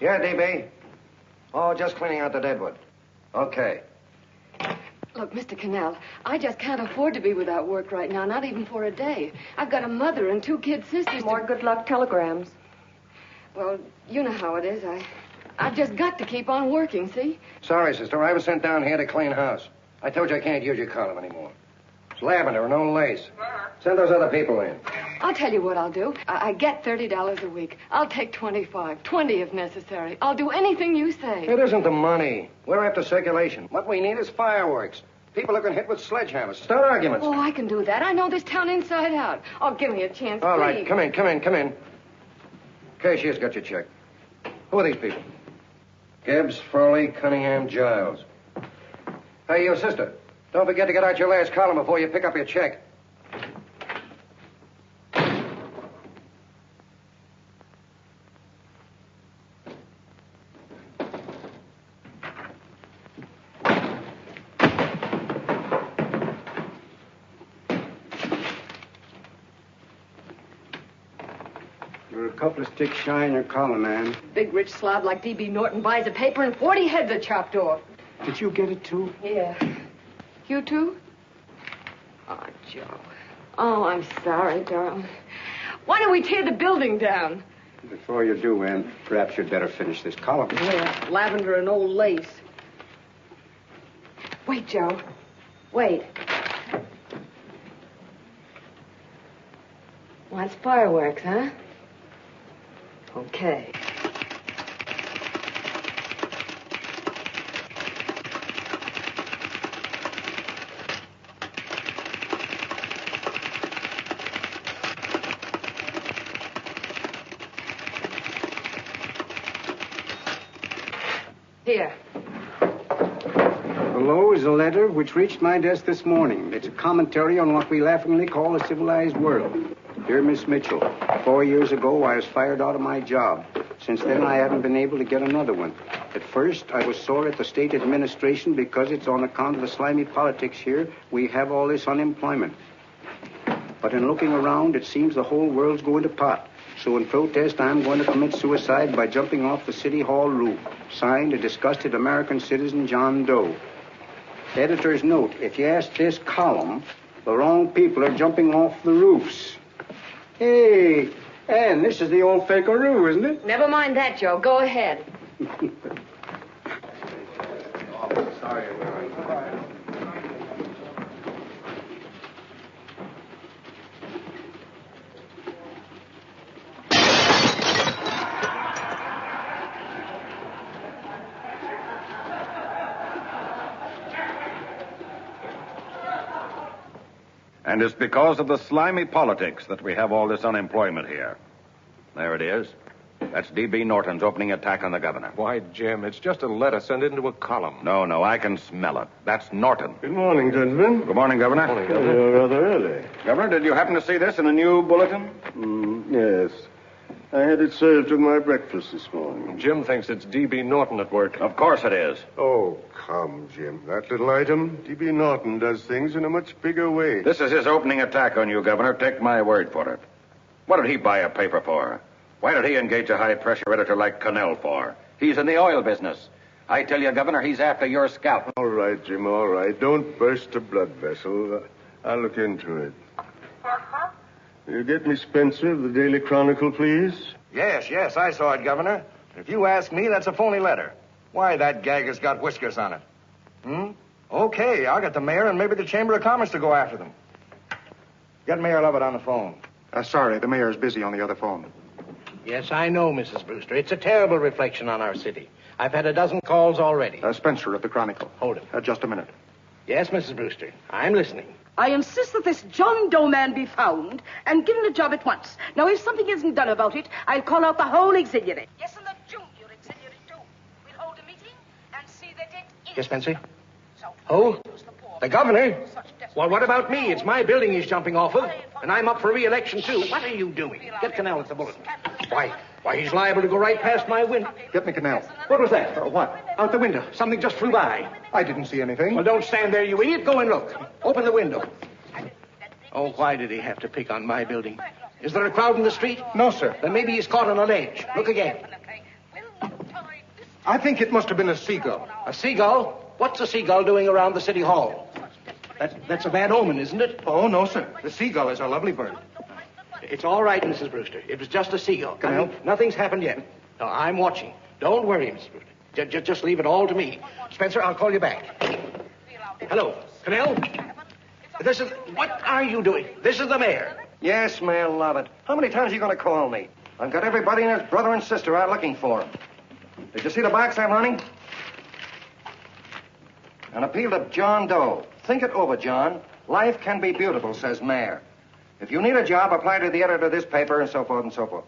Yeah, DB. Oh, just cleaning out the deadwood. Okay. Look, Mr. Cannell, I just can't afford to be without work right now, not even for a day. I've got a mother and 2 kid sisters. More good luck telegrams. Well, you know how it is. I've just got to keep on working, see? Sorry, sister. I was sent down here to clean house. I told you I can't use your column anymore. It's lavender and no lace. Send those other people in. I'll tell you what I'll do. I get $30 a week. I'll take 25, 20 if necessary. I'll do anything you say. It isn't the money. We're after circulation. What we need is fireworks. People are going to hit with sledgehammers. Start arguments. Oh, I can do that. I know this town inside out. Oh, give me a chance, All please. right, come in. Cashier's got your check. Who are these people? Gibbs, Frawley, Cunningham, Giles. Hey, you sister. Don't forget to get out your last column before you pick up your check. You're a couple of sticks shy in your column, man. Big rich slob like D.B. Norton buys a paper and 40 heads are chopped off. Did you get it, too? Yeah. You too? Oh, Joe. Oh, I'm sorry, darling. Why don't we tear the building down? Before you do, Ann, perhaps you'd better finish this column. Yeah, lavender and old lace. Wait, Joe. Wait. Wants fireworks, huh? Okay. Here. Below is a letter which reached my desk this morning. It's a commentary on what we laughingly call a civilized world. Dear Miss Mitchell, 4 years ago, I was fired out of my job. Since then, I haven't been able to get another one. At first, I was sore at the state administration because it's on account of the slimy politics here we have all this unemployment. But in looking around, it seems the whole world's going to pot. So in protest, I'm going to commit suicide by jumping off the City Hall roof. Signed, a disgusted American citizen, John Doe. Editor's note, if you ask this column, the wrong people are jumping off the roofs. Hey, Ann, this is the old Fakeroo, isn't it? Never mind that, Joe. Go ahead. Sorry. And it's because of the slimy politics that we have all this unemployment here. There it is. That's D.B. Norton's opening attack on the governor. Why, Jim, it's just a letter sent into a column. No, I can smell it. That's Norton. Good morning, gentlemen. Good morning, Governor. You're rather early. Governor, did you happen to see this in a new bulletin? Yes. I had it served with my breakfast this morning. Jim thinks it's D.B. Norton at work. Of course it is. Oh, come, Jim. That little item, D.B. Norton does things in a much bigger way. This is his opening attack on you, Governor. Take my word for it. What did he buy a paper for? Why did he engage a high-pressure editor like Cannell for? He's in the oil business. I tell you, Governor, he's after your scalp. All right, Jim, all right. Don't burst a blood vessel. I'll look into it. Will you get me Spencer of the Daily Chronicle, please? Yes, I saw it, Governor. If you ask me, that's a phony letter. Why, that gag has got whiskers on it. Okay, I'll get the mayor and maybe the Chamber of Commerce to go after them. Get Mayor Lovett on the phone. Sorry, the mayor's busy on the other phone. Yes, I know, Mrs. Brewster. It's a terrible reflection on our city. I've had a dozen calls already. Spencer of the Chronicle. Hold it. Just a minute. Yes, Mrs. Brewster. I'm listening. I insist that this John Doe man be found and given a job at once. Now, if something isn't done about it, I'll call out the whole auxiliary. Yes, and the junior auxiliary, too. We'll hold a meeting and see that it is. Yes, Spencer? Who? The governor? Well, what about me? It's my building he's jumping off of, and I'm up for re-election, too. What are you doing? Get Cannell at the bulletin. Why, he's liable to go right past my window. Get me Cannell. What was that? What? Out the window. Something just flew by. I didn't see anything. Well, don't stand there, you idiot. Go and look. Open the window. Oh, why did he have to pick on my building? Is there a crowd in the street? No, sir. Then maybe he's caught on a ledge. Look again. I think it must have been a seagull. A seagull? What's a seagull doing around the city hall? That's a bad omen, isn't it? Oh, no, sir. The seagull is a lovely bird. It's all right, Mrs. Brewster. It was just a seagull. Can I help? Nothing's happened yet. No, I'm watching. Don't worry, Mrs. Brewster. Just leave it all to me. Spencer, I'll call you back. Hello, Cannell? What are you doing? This is the mayor. Yes, Mayor Lovett. How many times are you going to call me? I've got everybody and his brother and sister out looking for him. Did you see the box I'm running? An appeal to John Doe. Think it over, John. Life can be beautiful, says Mayor. If you need a job, apply to the editor of this paper and so forth and so forth.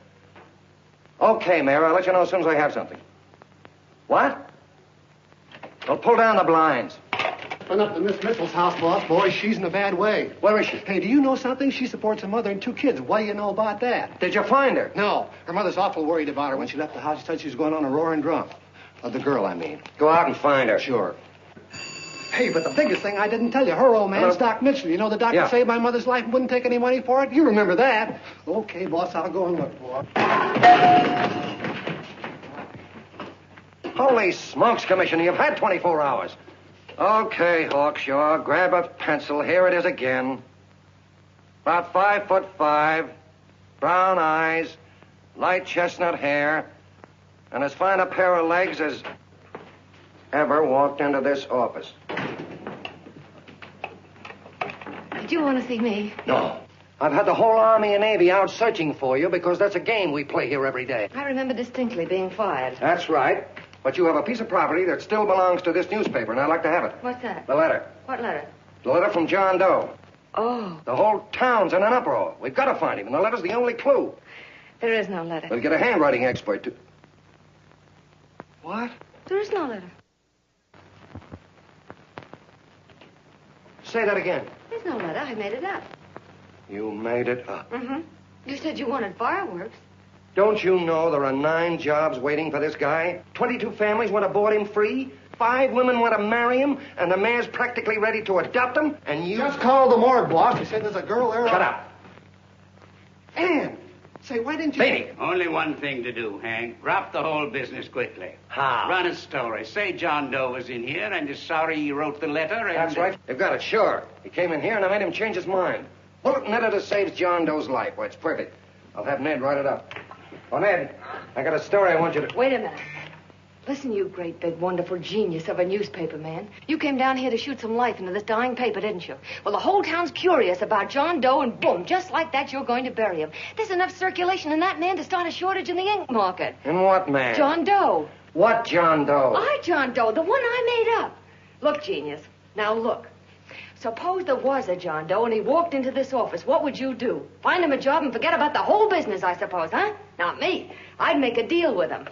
Okay, Mayor, I'll let you know as soon as I have something. What? Well, pull down the blinds. Went up to Miss Mitchell's house, boss. Boy, she's in a bad way. Where is she? Hey, do you know something? She supports a mother and 2 kids. What do you know about that? Did you find her? No. Her mother's awful worried about her. When she left the house, she said she was going on a roaring drunk. The girl, I mean. Go out and find her. Sure. Hey, but the biggest thing I didn't tell you, her old man's Doc Mitchell. You know the doctor saved my mother's life and wouldn't take any money for it? You remember that. Okay, boss, I'll go and look for her. Holy smokes, Commissioner, you've had 24 hours. Okay, Hawkshaw, grab a pencil. Here it is again. About 5'5", brown eyes, light chestnut hair, and as fine a pair of legs as ever walked into this office. Did you want to see me? No. I've had the whole Army and Navy out searching for you because that's a game we play here every day. I remember distinctly being fired. That's right. But you have a piece of property that still belongs to this newspaper, and I'd like to have it. What's that? The letter. What letter? The letter from John Doe. Oh. The whole town's in an uproar. We've got to find him, and the letter's the only clue. There is no letter. We'll get a handwriting expert to... What? There is no letter. Say that again. There's no letter. I made it up. You made it up. Mm-hmm. You said you wanted fireworks. Don't you know there are 9 jobs waiting for this guy? 22 families want to board him free. 5 women want to marry him, and the mayor's practically ready to adopt him, and you... Just called the morgue, boss. He said there's a girl there... Shut up. Ann! Say, why didn't you... Beatty. Only one thing to do, Hank. Drop the whole business quickly. How? Run a story. Say John Doe was in here and is sorry he wrote the letter and... That's right. They've got it, sure. He came in here and I made him change his mind. Bulletin editor saves John Doe's life. Why, it's perfect. I'll have Ned write it up. Oh, Ned, I got a story I want you to... Wait a minute. Listen, you great, big, wonderful genius of a newspaper man. You came down here to shoot some life into this dying paper, didn't you? Well, the whole town's curious about John Doe, and boom, just like that, you're going to bury him. There's enough circulation in that man to start a shortage in the ink market. In what man? John Doe. What John Doe? John Doe, the one I made up. Look, genius. Now, look. Suppose there was a John Doe and he walked into this office. What would you do? Find him a job and forget about the whole business, I suppose, huh? Not me. I'd make a deal with him.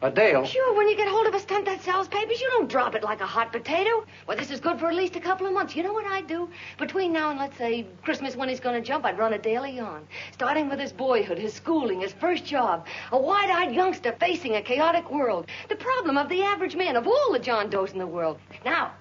A deal? Sure, when you get hold of a stunt that sells papers, you don't drop it like a hot potato. Well, this is good for at least a couple of months. You know what I'd do? Between now and, let's say, Christmas when he's going to jump, I'd run a daily on. Starting with his boyhood, his schooling, his first job. A wide-eyed youngster facing a chaotic world. The problem of the average man, of all the John Does in the world. Now,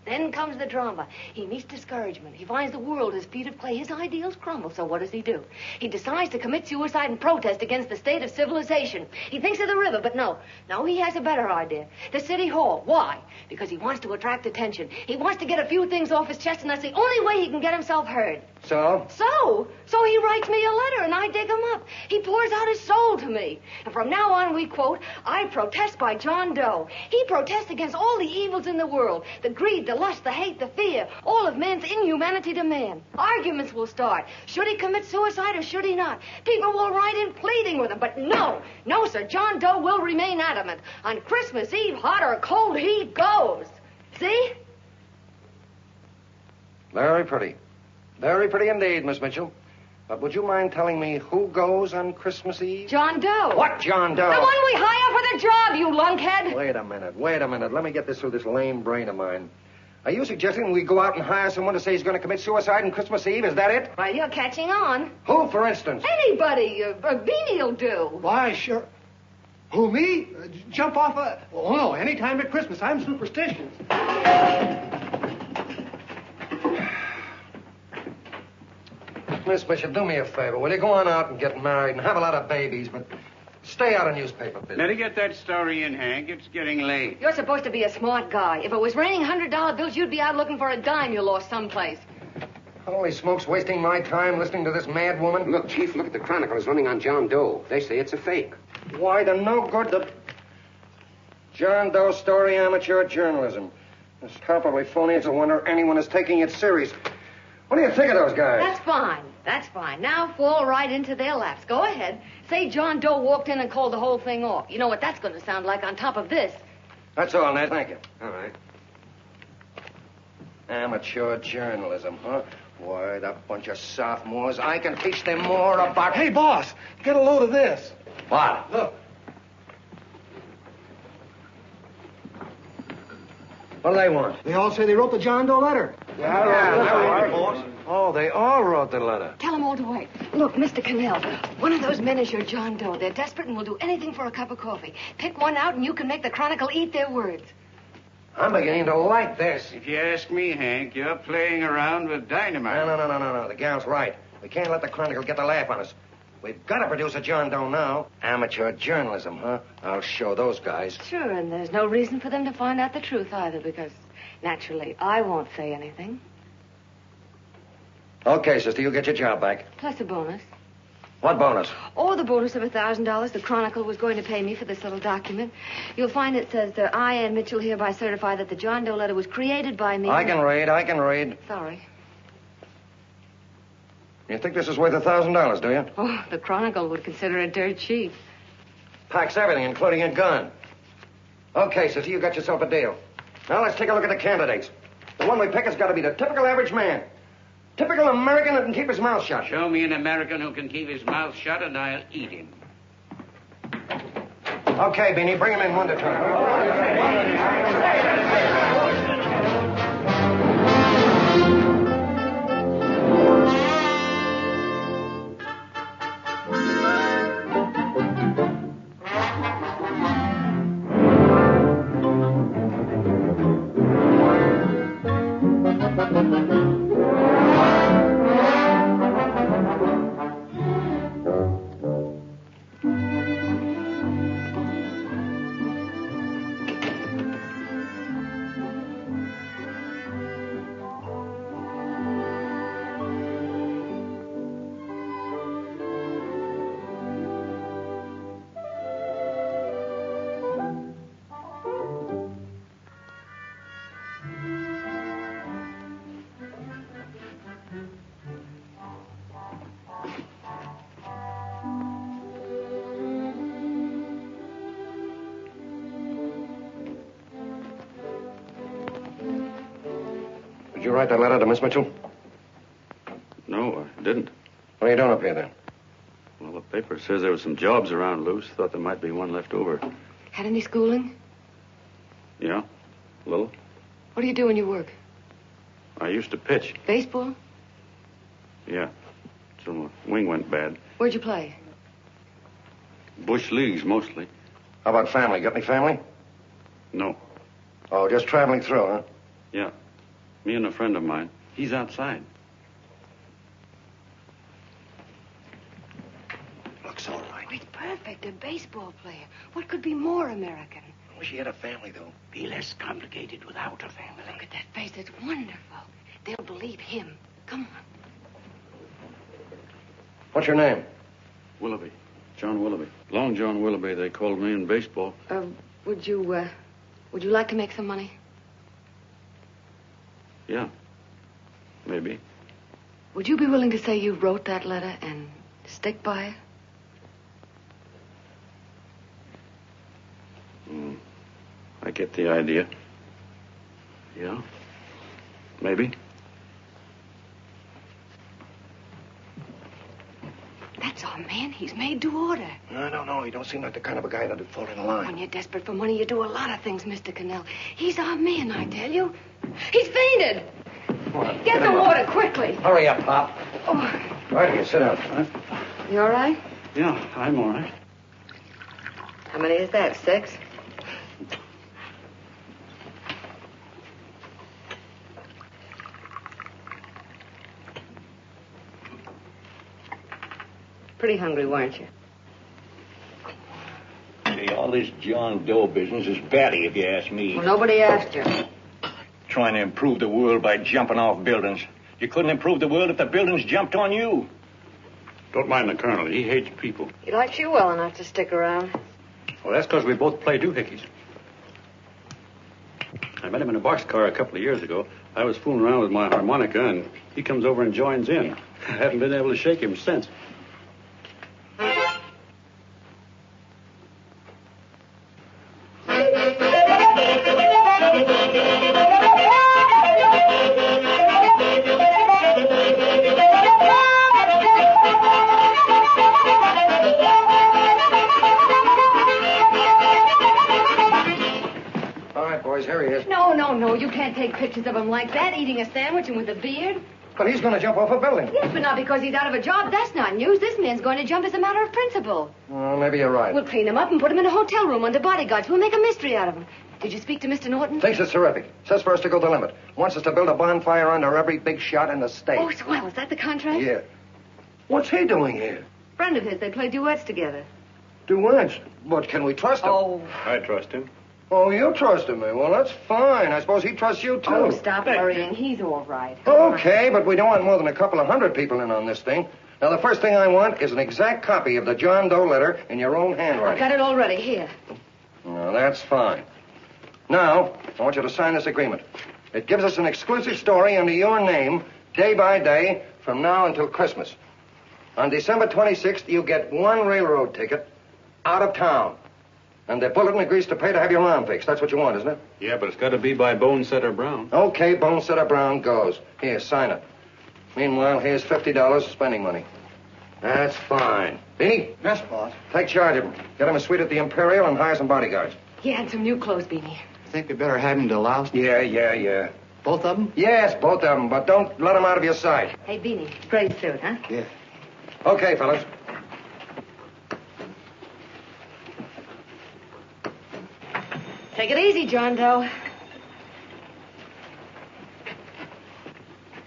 then comes the drama. He meets discouragement. He finds the world his feet of clay. His ideals crumble. So what does he do? He decides to commit suicide and protest against the state of civilization. He thinks of the river, but no. No, he has a better idea. The city hall. Why? Because he wants to attract attention. He wants to get a few things off his chest, and that's the only way he can get himself heard. So? So he writes me a letter, and I dig him up. He pours out his soul to me. And from now on, we quote, I protest by John Doe. He protests against all the evils in the world. The greed, the lust, the hate, the fear. All of man's inhumanity to man. Arguments will start. Should he commit suicide or should he not? People will write in pleading with him. But no, sir, John Doe will remain adamant. On Christmas Eve, hot or cold, he goes. See? Very pretty. Very pretty indeed, Miss Mitchell. But would you mind telling me who goes on Christmas Eve? John Doe. What John Doe? The one we hire for the job, you lunkhead. Wait a minute. Let me get this through this lame brain of mine. Are you suggesting we go out and hire someone to say he's going to commit suicide on Christmas Eve? Is that it? Well, you're catching on. Who, for instance? Anybody. Beanie'll do. Why, sure. Who, me? Jump off a... Oh, no, any time at Christmas. I'm superstitious. Miss Bishop, do me a favor. Will you go on out and get married and have a lot of babies, but Stay out of newspaper business. Better get that story in, Hank. It's getting late. You're supposed to be a smart guy. If it was raining $100 bills, you'd be out looking for a dime you lost someplace. Holy smokes, wasting my time listening to this mad woman. Look, Chief, look at the Chronicle. It's running on John Doe. They say it's a fake. Why, the no good, the John Doe story, amateur journalism. It's probably phony. It's a wonder anyone is taking it serious. What do you think of those guys? That's fine. That's fine. Now fall right into their laps. Go ahead. Say John Doe walked in and called the whole thing off. You know what that's going to sound like on top of this. That's all, Ned. Thank you. All right. Amateur journalism, huh? Why, that bunch of sophomores. I can teach them more about... Hey, boss, get a load of this. What? Look. What do they want? They all say they wrote the John Doe letter. boss. Oh, they all wrote the letter. Tell them all to wait. Look, Mr. Cannell, one of those men is your John Doe. They're desperate and will do anything for a cup of coffee. Pick one out and you can make the Chronicle eat their words. I'm beginning to like this. If you ask me, Hank, you're playing around with dynamite. No. The gal's right. We can't let the Chronicle get the laugh on us. We've got to produce a John Doe now. Amateur journalism, huh? I'll show those guys. Sure, and there's no reason for them to find out the truth either, because, naturally, I won't say anything. Okay, sister, you get your job back. Plus a bonus. What bonus? Oh, the bonus of $1,000 the Chronicle was going to pay me for this little document. You'll find it says, I, Ann Mitchell, hereby certify that the John Doe letter was created by me. I can read. Sorry. You think this is worth $1,000, do you? Oh, the Chronicle would consider it dirt cheap. Packs everything, including a gun. Okay, sister, you got yourself a deal. Now let's take a look at the candidates. The one we pick has got to be the typical average man. Typical American that can keep his mouth shut. Show me an American who can keep his mouth shut and I'll eat him. Okay, Beanie, bring him in one at a time. Did you write that letter to Miss Mitchell? No, I didn't. What are you doing up here, then? Well, the paper says there were some jobs around loose. Thought there might be one left over. Had any schooling? Yeah, a little. What do you do when you work? I used to pitch. Baseball? Yeah. So my wing went bad. Where'd you play? Bush leagues, mostly. How about family? Got any family? No. Oh, just traveling through, huh? Yeah. Me and a friend of mine. He's outside. Looks all right. Oh, it's perfect. A baseball player. What could be more American? I wish he had a family, though. Be less complicated without a family. Look at that face. It's wonderful. They'll believe him. Come on. What's your name? Willoughby. John Willoughby. Long John Willoughby, they called me in baseball. Would you like to make some money? Yeah. Maybe. Would you be willing to say you wrote that letter and stick by it? I get the idea. Yeah. Maybe. That's our man. He's made to order. No. He don't seem like the kind of a guy that'd fall in line. When you're desperate for money, you do a lot of things, Mr. Cannell. He's our man, I tell you. He's fainted. What? Get the water, quickly. Hurry up, Pop. Oh. Right here, sit down. You all right? Yeah, I'm all right. How many is that, 6? Pretty hungry, weren't you? All this John Doe business is batty, if you ask me. Well, nobody asked you. Trying to improve the world by jumping off buildings. You couldn't improve the world if the buildings jumped on you. Don't mind the colonel. He hates people. He likes you well enough to stick around. Well, that's because we both play doohickeys. I met him in a boxcar a couple of years ago. I was fooling around with my harmonica, and he comes over and joins in. I haven't been able to shake him since. No, you can't take pictures of him like that, eating a sandwich and with a beard. But he's going to jump off a building. Yes, but not because he's out of a job. That's not news. This man's going to jump as a matter of principle. Well, maybe you're right. We'll clean him up and put him in a hotel room under bodyguards. We'll make a mystery out of him. Did you speak to Mr. Norton? Thinks it's terrific. Says for us to go the limit. Wants us to build a bonfire under every big shot in the state. Oh, swell. Is that the contract? Yeah. What's he doing here? Friend of his. They play duets together. Duets? But can we trust him? Oh. I trust him. Oh, you trusted me. Well, that's fine. I suppose he trusts you, too. Oh, stop worrying. He's all right. Okay, but we don't want more than a couple of hundred people in on this thing. Now, the first thing I want is an exact copy of the John Doe letter in your own handwriting. I've got it already. Here. Well, that's fine. Now, I want you to sign this agreement. It gives us an exclusive story under your name, day by day, from now until Christmas. On December 26th, you get one railroad ticket out of town. And the bulletin agrees to pay to have your lawn fixed. That's what you want, isn't it? Yeah, but it's got to be by Bonesetter Brown. Okay, Bonesetter Brown goes. Here, sign it. Meanwhile, here's $50 spending money. That's fine. Beanie? Yes, boss. Take charge of him. Get him a suite at the Imperial and hire some bodyguards. He had some new clothes, Beanie. Think we better have him to louse? Yeah. Both of them? Yes, both of them, but don't let them out of your sight. Hey, Beanie, great suit, huh? Yeah. Okay, fellas. Take it easy, John Doe.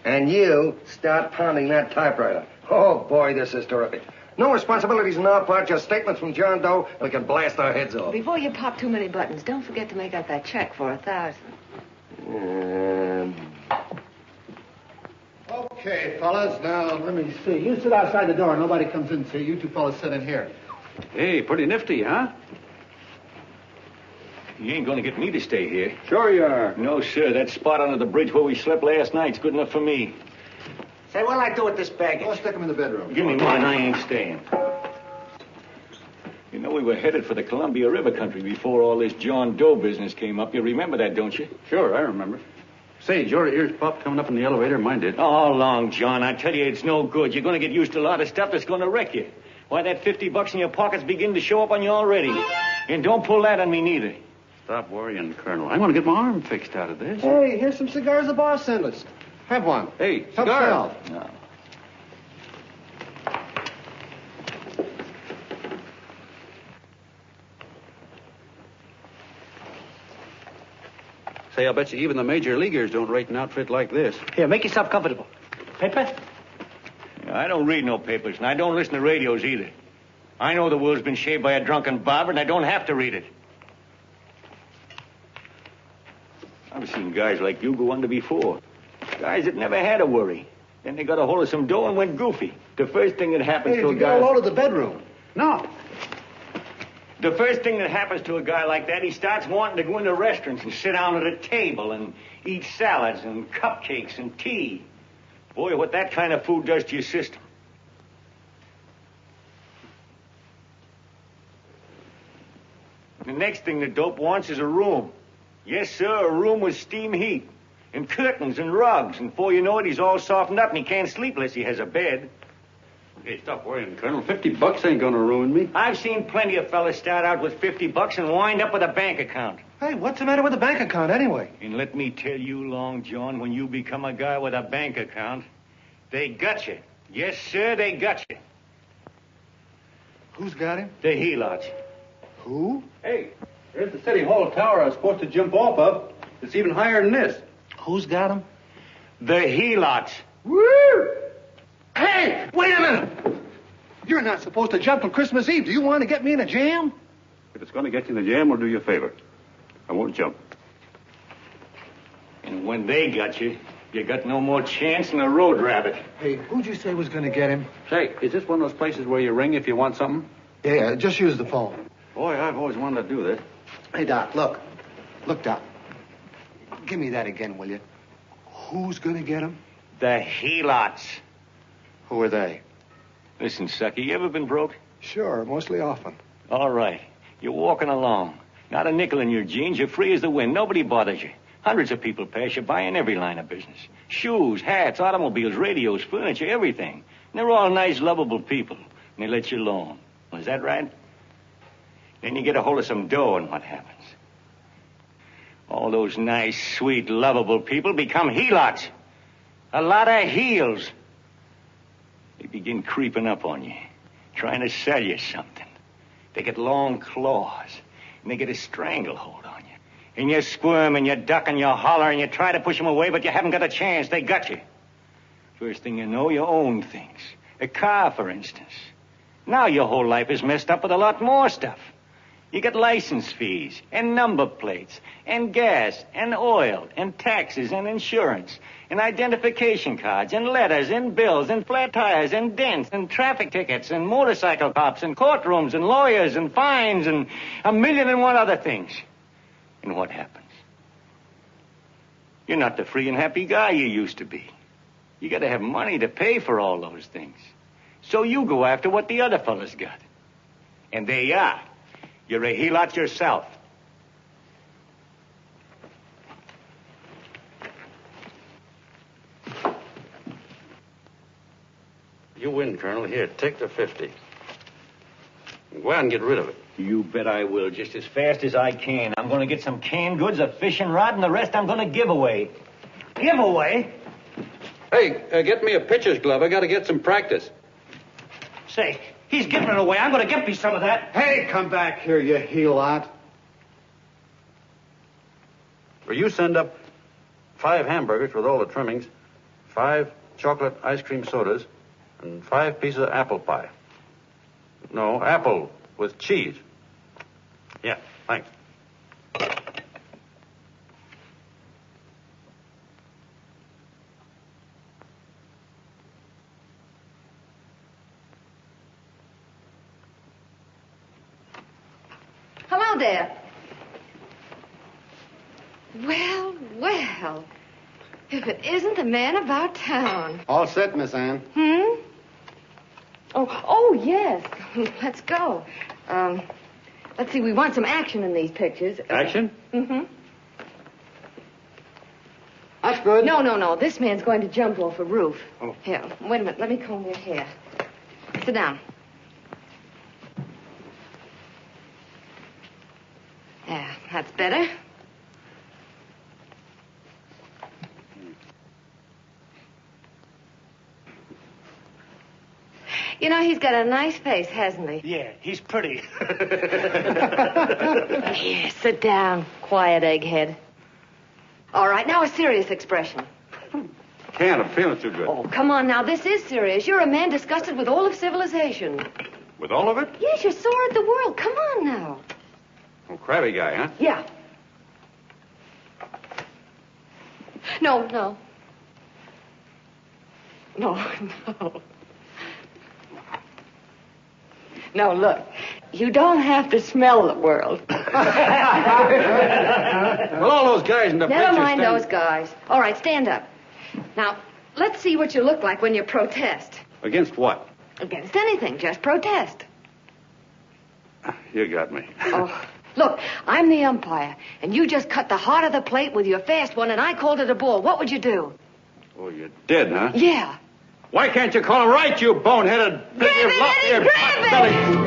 And you start pounding that typewriter. Oh, boy, this is terrific. No responsibilities on our part, just statements from John Doe, and we can blast our heads off. Before you pop too many buttons, don't forget to make out that check for $1,000. Okay, fellas, now, let me see. You sit outside the door. Nobody comes in, see? You two fellas sit in here. Hey, pretty nifty, huh? You ain't going to get me to stay here. Sure you are. No, sir. That spot under the bridge where we slept last night's good enough for me. Say, what'll I do with this baggage? I'll stick him in the bedroom. Give me mine. I ain't staying. You know, we were headed for the Columbia River country before all this John Doe business came up. You remember that, don't you? Sure, I remember. Say, your ears popped coming up in the elevator. Mine did. All along, John. I tell you, it's no good. You're going to get used to a lot of stuff that's going to wreck you. Why, that $50 in your pocket's beginning to show up on you already. And don't pull that on me, neither. Stop worrying, Colonel. I want to get my arm fixed out of this. Hey, here's some cigars the boss sent us. Have one. Hey, Help cigars. yourself. No. Say, I'll bet you even the major leaguers don't rate an outfit like this. Here, make yourself comfortable. Paper? I don't read no papers, and I don't listen to radios either. I know the world's been shaped by a drunken barber, and I don't have to read it. I've seen guys like you go under before. Guys that never had a worry. Then they got a hold of some dough and went goofy. The first thing that happens to a guy... Hey, did the bedroom? No. The first thing that happens to a guy like that, he starts wanting to go into restaurants and sit down at a table and eat salads and cupcakes and tea. Boy, what that kind of food does to your system. The next thing the dope wants is a room. Yes, sir, a room with steam heat and curtains and rugs. And before you know it, he's all softened up and he can't sleep unless he has a bed. Hey, stop worrying, Colonel. $50 ain't gonna ruin me. I've seen plenty of fellas start out with $50 and wind up with a bank account. Hey, what's the matter with the bank account anyway? And let me tell you, Long John, when you become a guy with a bank account, they got you. Yes, sir, they got you. Who's got him? The Helots. Who? Hey, there's the City Hall tower I was supposed to jump off of. It's even higher than this. Who's got him? The Helots. Woo! Hey, wait a minute! You're not supposed to jump on Christmas Eve. Do you want to get me in a jam? If If it's going to get you in the jam, we'll do you a favor. I won't jump. And when they got you, you got no more chance than a road rabbit. Hey, who'd you say was going to get him? Say, is this one of those places where you ring if you want something? Yeah, just use the phone. Boy, I've always wanted to do this. Hey, Doc, look. Look, Doc. Give me that again, will you? Who's going to get him? The Helots. Who are they? Listen, Sucky, you ever been broke? Sure, mostly often. All right. You're walking along. Not a nickel in your jeans. You're free as the wind. Nobody bothers you. Hundreds of people pass you by in every line of business. Shoes, hats, automobiles, radios, furniture, everything. And they're all nice, lovable people. And they let you alone. Is that right? Then you get a hold of some dough, and what happens? All those nice, sweet, lovable people become Helots. A lot of heels. They begin creeping up on you, trying to sell you something. They get long claws, and they get a stranglehold on you. And you squirm, and you duck, and you holler, and you try to push them away, but you haven't got a chance. They got you. First thing you know, you own things. A car, for instance. Now your whole life is messed up with a lot more stuff. You get license fees, and number plates, and gas, and oil, and taxes, and insurance, and identification cards, and letters, and bills, and flat tires, and dents, and traffic tickets, and motorcycle cops, and courtrooms, and lawyers, and fines, and 1,000,001 other things. And what happens? You're not the free and happy guy you used to be. You gotta have money to pay for all those things. So you go after what the other fellas got. And there you are. You're a Helot yourself. You win, Colonel. Here, take the 50. Go out and get rid of it. You bet I will, just as fast as I can. I'm going to get some canned goods, a fishing rod, and the rest I'm going to give away. Give away? Hey, get me a pitcher's glove. I got to get some practice. Say, he's giving it away. I'm going to get me some of that. Hey, come back here, you Helot. Will you send up 5 hamburgers with all the trimmings, 5 chocolate ice cream sodas, and 5 pieces of apple pie? No, apple with cheese. Yeah, thanks. Hello there. Well, well. If it isn't the man about town. All set, Miss Anne. Oh, yes. Let's go. Let's see, we want some action in these pictures. Action? Mm-hmm. That's good. No. This man's going to jump off a roof. Oh. Here, wait a minute. Let me comb your hair. Sit down. Yeah, that's better. You know, he's got a nice face, hasn't he? Yeah, he's pretty. Here, sit down. Quiet, egghead. All right, now a serious expression. Can't. I'm feeling too good. Oh, come on now. This is serious. You're a man disgusted with all of civilization. With all of it? Yes, you're sore at the world. Come on now. Oh, crabby guy, huh? Yeah. No. No, look. You don't have to smell the world. Well, all those guys in the Never picture mind stand- those guys. All right, stand up. Now, let's see what you look like when you protest. Against what? Against anything. Just protest. You got me. Oh, look, I'm the umpire, and you just cut the heart of the plate with your fast one, and I called it a ball. What would you do? Oh, you did, huh? Yeah. Why can't you call him right, you boneheaded... Grab it, Eddie, grab it!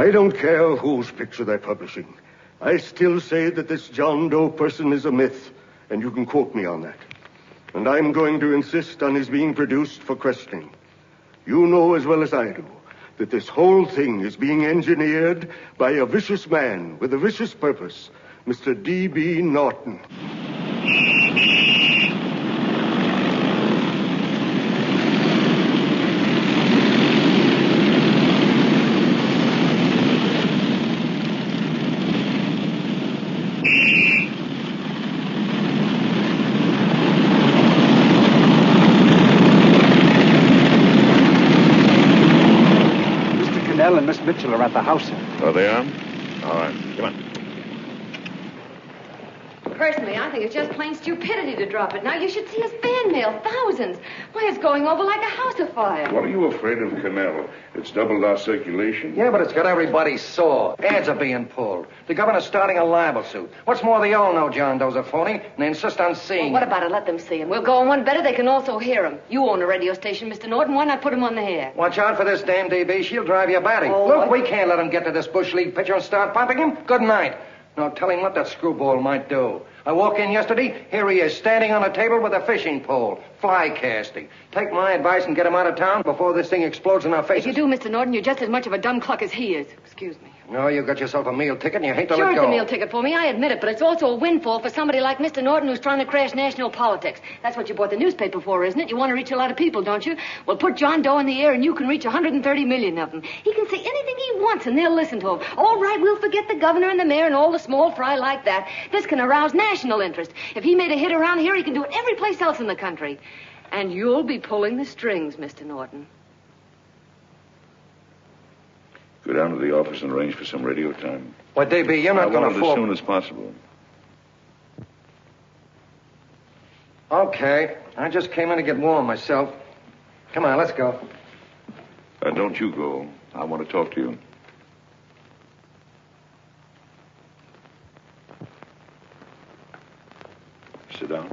I don't care whose picture they're publishing. I still say that this John Doe person is a myth, and you can quote me on that. And I'm going to insist on his being produced for questioning. You know as well as I do that this whole thing is being engineered by a vicious man with a vicious purpose, Mr. D.B. Norton. And Miss Mitchell are at the house. Oh, they are? All right. Come on. Personally, I think it's just plain stupidity to drop it. Now, you should see his fan mail. Thousands. Why, it's going over like a house afire. What are you afraid of, Cannell? It's doubled our circulation. Yeah, but it's got everybody sore. Ads are being pulled. The governor's starting a libel suit. What's more, they all know John Doe's a phony, and they insist on seeing Well, what about it? Let them see him. We'll go on one better. They can also hear him. You own a radio station, Mr. Norton. Why not put him on the air? Watch out for this dame, DB. She'll drive you batty. Oh, Look, we can't let him get to this Bush League pitcher and start pumping him. Good night. Now, tell him what that screwball might do. I walk in yesterday, here he is, standing on a table with a fishing pole, fly casting. Take my advice and get him out of town before this thing explodes in our faces. If you do, Mr. Norton, you're just as much of a dumb cluck as he is. Excuse me. No, you got yourself a meal ticket and you hate to Sure, let it's go. a meal ticket for me, I admit it, but it's also a windfall for somebody like Mr. Norton who's trying to crash national politics. That's what you bought the newspaper for, isn't it? You want to reach a lot of people, don't you? Well, put John Doe in the air and you can reach 130 million of them. He can say anything he wants and they'll listen to him. All right, we'll forget the governor and the mayor and all the small fry like that. This can arouse national interest. If he made a hit around here, he can do it every place else in the country. And you'll be pulling the strings, Mr. Norton. Go down to the office and arrange for some radio time. Well, DB, you're not going to fall. As soon as possible. Okay. I just came in to get warm myself. Come on, let's go. Don't you go. I want to talk to you. Sit down.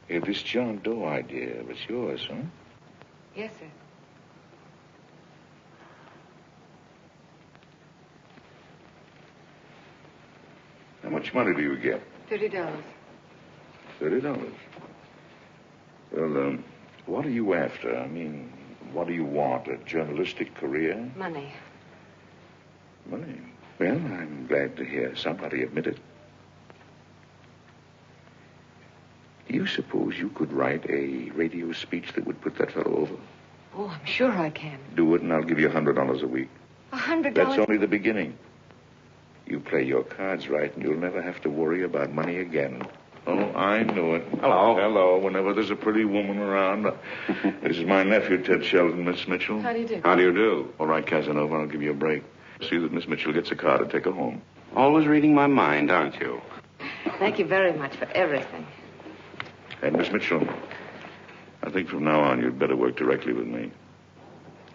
Hey, this John Doe idea was yours, huh? Yes, sir. How much money do you get? $30. $30. Well, what are you after? I mean, what do you want? A journalistic career? Money. Money? Well, I'm glad to hear somebody admit it. Do you suppose you could write a radio speech that would put that fellow over? Oh, I'm sure I can. Do it, and I'll give you $100 a week. $100? That's only the beginning. You play your cards right, and you'll never have to worry about money again. Oh, I know it. Hello. Hello. Whenever there's a pretty woman around. This is my nephew, Ted Sheldon, Miss Mitchell. How do you do? How do you do? All right, Casanova, I'll give you a break. See that Miss Mitchell gets a car to take her home. Always reading my mind, aren't you? Thank you very much for everything. And Miss Mitchell, I think from now on you'd better work directly with me.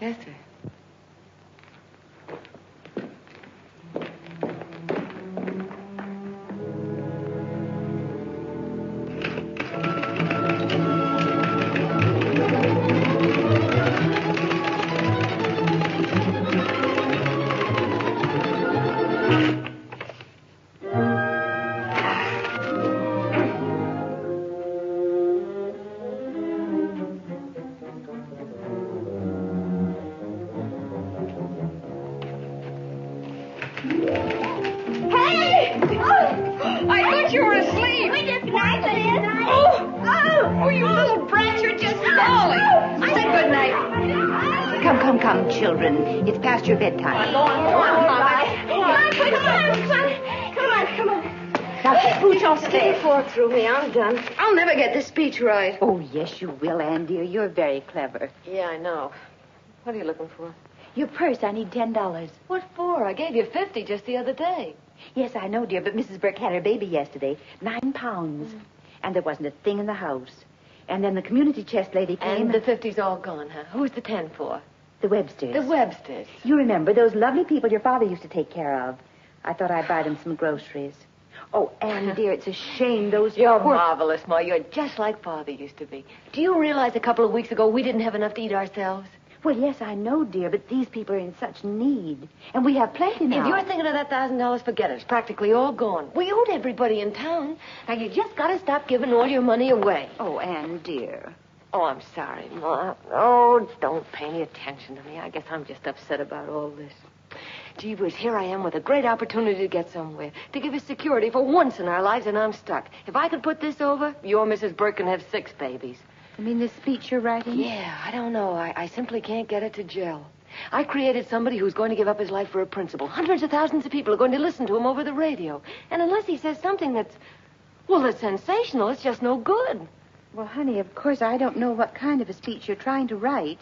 Yes, sir. Come, children. It's past your bedtime. Come on. Now, Pooch, don't stay. Fork through me. I'm done. I'll never get this speech right. Oh, yes, you will, Ann, dear. You're very clever. Yeah, I know. What are you looking for? Your purse. I need $10. What for? I gave you 50 just the other day. Yes, I know, dear, but Mrs. Burke had her baby yesterday. 9 pounds. And there wasn't a thing in the house. And then the community chest lady came. And the 50's all gone, huh? Who's the 10 for? The Websters. The Websters. You remember those lovely people your father used to take care of. I thought I'd buy them some groceries. Oh, Anne, dear, it's a shame those... You're marvelous, Ma. You're just like Father used to be. Do you realize a couple of weeks ago we didn't have enough to eat ourselves? Well, yes, I know, dear, but these people are in such need. And we have plenty now. If you're thinking of that $1,000, forget it. It's practically all gone. We owed everybody in town. Now, you just got to stop giving all your money away. Oh, Anne, dear. Oh, I'm sorry, Ma. Oh, don't pay any attention to me. I guess I'm just upset about all this. Gee whiz, here I am with a great opportunity to get somewhere, to give us security for once in our lives, and I'm stuck. If I could put this over, your Mrs. Burke can have 6 babies. You mean this speech you're writing? Yeah, I don't know. I simply can't get it to gel. I created somebody who's going to give up his life for a principle. Hundreds of thousands of people are going to listen to him over the radio. And unless he says something that's sensational, it's just no good. Well, honey, of course, I don't know what kind of a speech you're trying to write,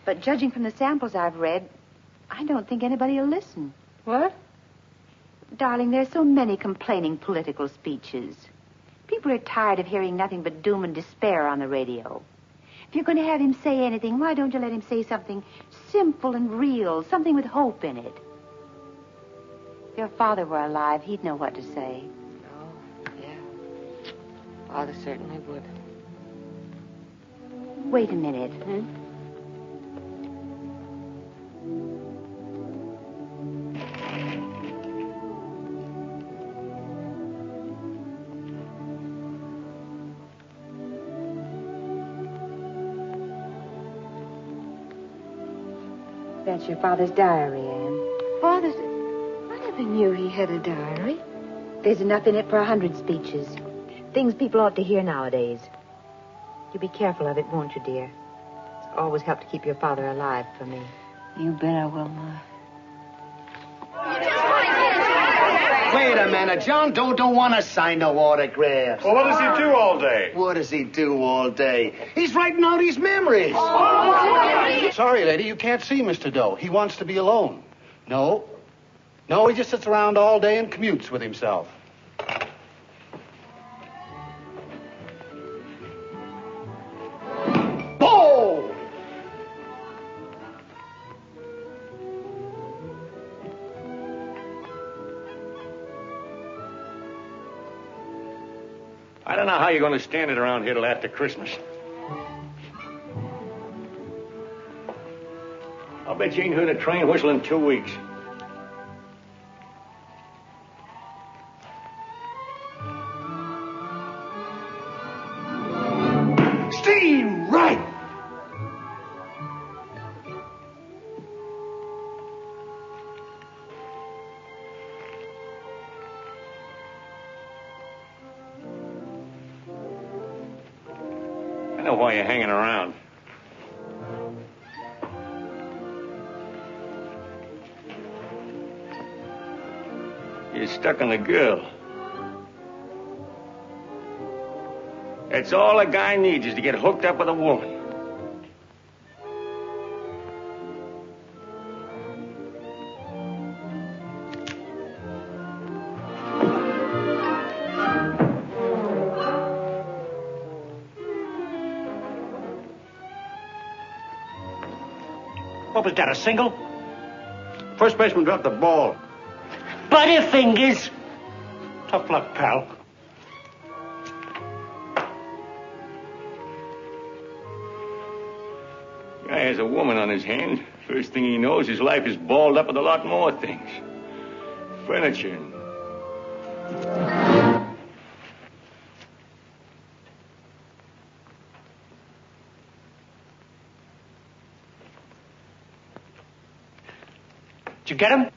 but judging from the samples I've read, I don't think anybody will listen. What? Darling, there's so many complaining political speeches. People are tired of hearing nothing but doom and despair on the radio. If you're going to have him say anything, why don't you let him say something simple and real, something with hope in it? If your father were alive, he'd know what to say. Oh, yeah. Father certainly would. Wait a minute. That's your father's diary, Anne. Father's... I never knew he had a diary. There's enough in it for 100 speeches. Things people ought to hear nowadays. You be careful of it, won't you, dear? It's always helped to keep your father alive for me. You bet I will, Ma. Wait a minute. John Doe don't want to sign no autographs. Well, what does he do all day? What does he do all day? He's writing out his memories. Sorry, lady, you can't see Mr. Doe. He wants to be alone. No, he just sits around all day and commutes with himself. Whoa! I don't know how you're going to stand it around here till after Christmas. I'll bet you ain't heard a train whistle in 2 weeks. Steam right! I know why you're hanging around. You're stuck on a girl. That's all a guy needs is to get hooked up with a woman. What was that, a single? First baseman dropped the ball. Butterfingers. Tough luck, pal. Guy has a woman on his hands. First thing he knows, his life is balled up with a lot more things. Furniture and... Did you get him?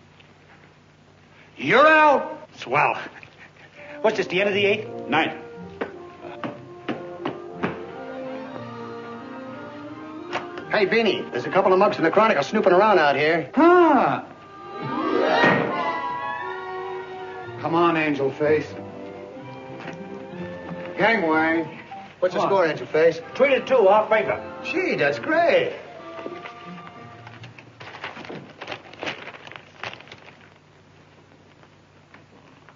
You're out. Swell. What's this, the end of the 8th? 9th. Hey, Beanie, there's a couple of mugs from the Chronicle snooping around out here. Huh. Come on, Angel Face. Gangway. What's the score, Angel Face? 3-2, our favor. Gee, that's great.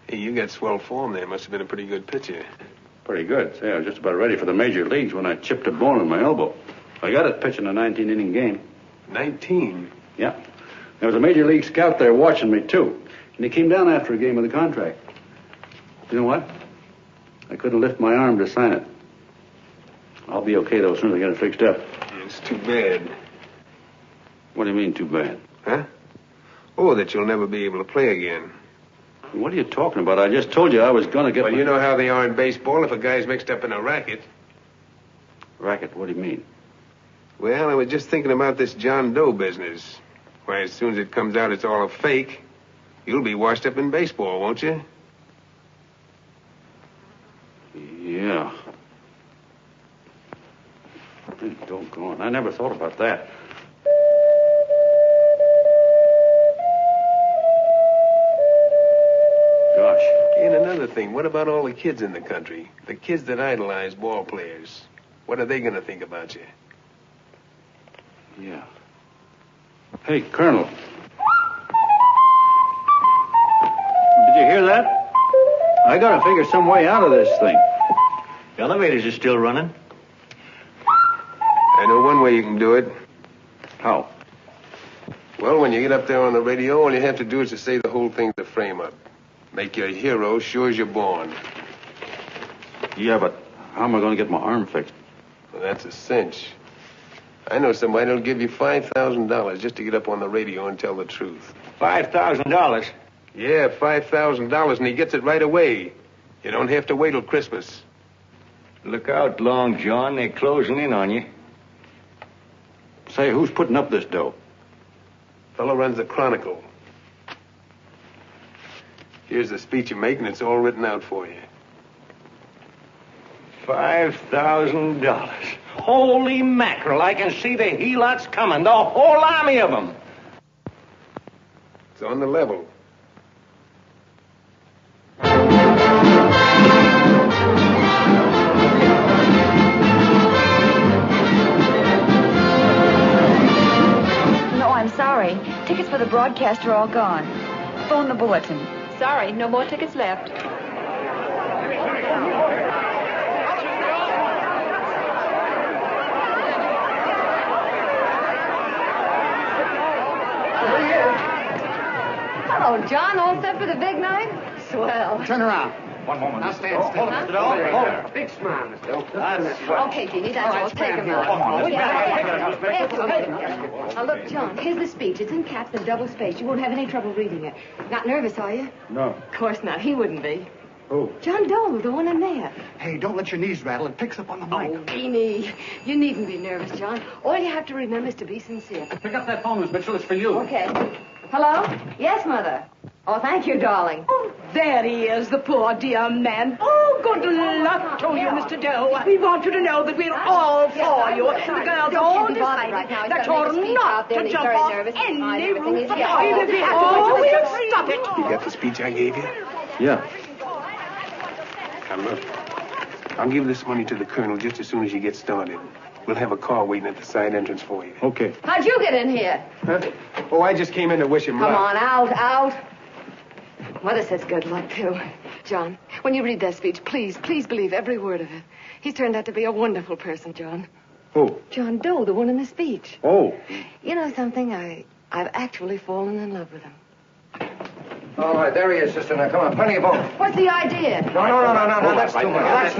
Hey, you got swell form there. Must have been a pretty good pitcher. Pretty good. Say, I was just about ready for the major leagues when I chipped a bone in my elbow. I got it pitching a 19-inning game. 19? Yeah. There was a major league scout there watching me, too. And he came down after a game of the contract. You know what? I couldn't lift my arm to sign it. I'll be okay, though, as soon as I get it fixed up. It's too bad. What do you mean, too bad? Huh? Oh, that you'll never be able to play again. What are you talking about? I just told you I was going to get... Well, you know how they are in baseball if a guy's mixed up in a racket. Racket? What do you mean? Well, I was just thinking about this John Doe business. Why, as soon as it comes out it's all a fake, you'll be washed up in baseball, won't you? Yeah. Doggone. I never thought about that. Gosh. And another thing, what about all the kids in the country? The kids that idolize ball players. What are they going to think about you? Yeah. Hey, Colonel. Did you hear that? I gotta figure some way out of this thing. The elevators are still running. I know one way you can do it. How? Well, when you get up there on the radio, all you have to do is to say the whole thing's a frame-up. Make you a hero sure as you're born. Yeah, but how am I going to get my arm fixed? Well, that's a cinch. I know somebody that'll give you $5,000 just to get up on the radio and tell the truth. $5,000? Yeah, $5,000, and he gets it right away. You don't have to wait till Christmas. Look out, Long John. They're closing in on you. Say, who's putting up this dough? Fellow runs the Chronicle. Here's the speech you make, and it's all written out for you. $5,000. Holy mackerel, I can see the helots coming, the whole army of them. It's on the level. No, I'm sorry. Tickets for the broadcast are all gone. Phone the bulletin. Sorry, no more tickets left. Hello, John. All set for the big night? Swell. Turn around. One moment. Now stand still. Hold it, hold it. Big smile, Mr. Doe. Okay, Jeannie, that's all. Take him out. Come on. Now, look, John, here's the speech. It's in caps and double-spaced. You won't have any trouble reading it. Not nervous, are you? No. Of course not. He wouldn't be. Who? John Doe, the one in there. Hey, don't let your knees rattle. It picks up on the mic. Oh, Beanie, you needn't be nervous, John. All you have to remember is to be sincere. Pick up that phone, Miss Mitchell. It's for you. Okay. Hello? Yes, Mother. Oh, thank you, darling. Oh, there he is, the poor dear man. Oh, good luck to you, Mr. Doe. We want you to know that we're all for you. The girls all decided that you're not to jump off any roof at all. We'll stop it. You got the speech I gave you? Yeah. Now, look. I'll give this money to the colonel just as soon as you get started. We'll have a car waiting at the side entrance for you. Okay. How'd you get in here? Huh? Oh, I just came in to wish him luck. Come on, out. Mother says good luck, too. John, when you read that speech, please believe every word of it. He's turned out to be a wonderful person, John. Who? John Doe, the one in the speech. Oh. You know something? I've actually fallen in love with him. All right, there he is, sister. Now, come on, plenty of both. What's the idea? No, that's too much. That's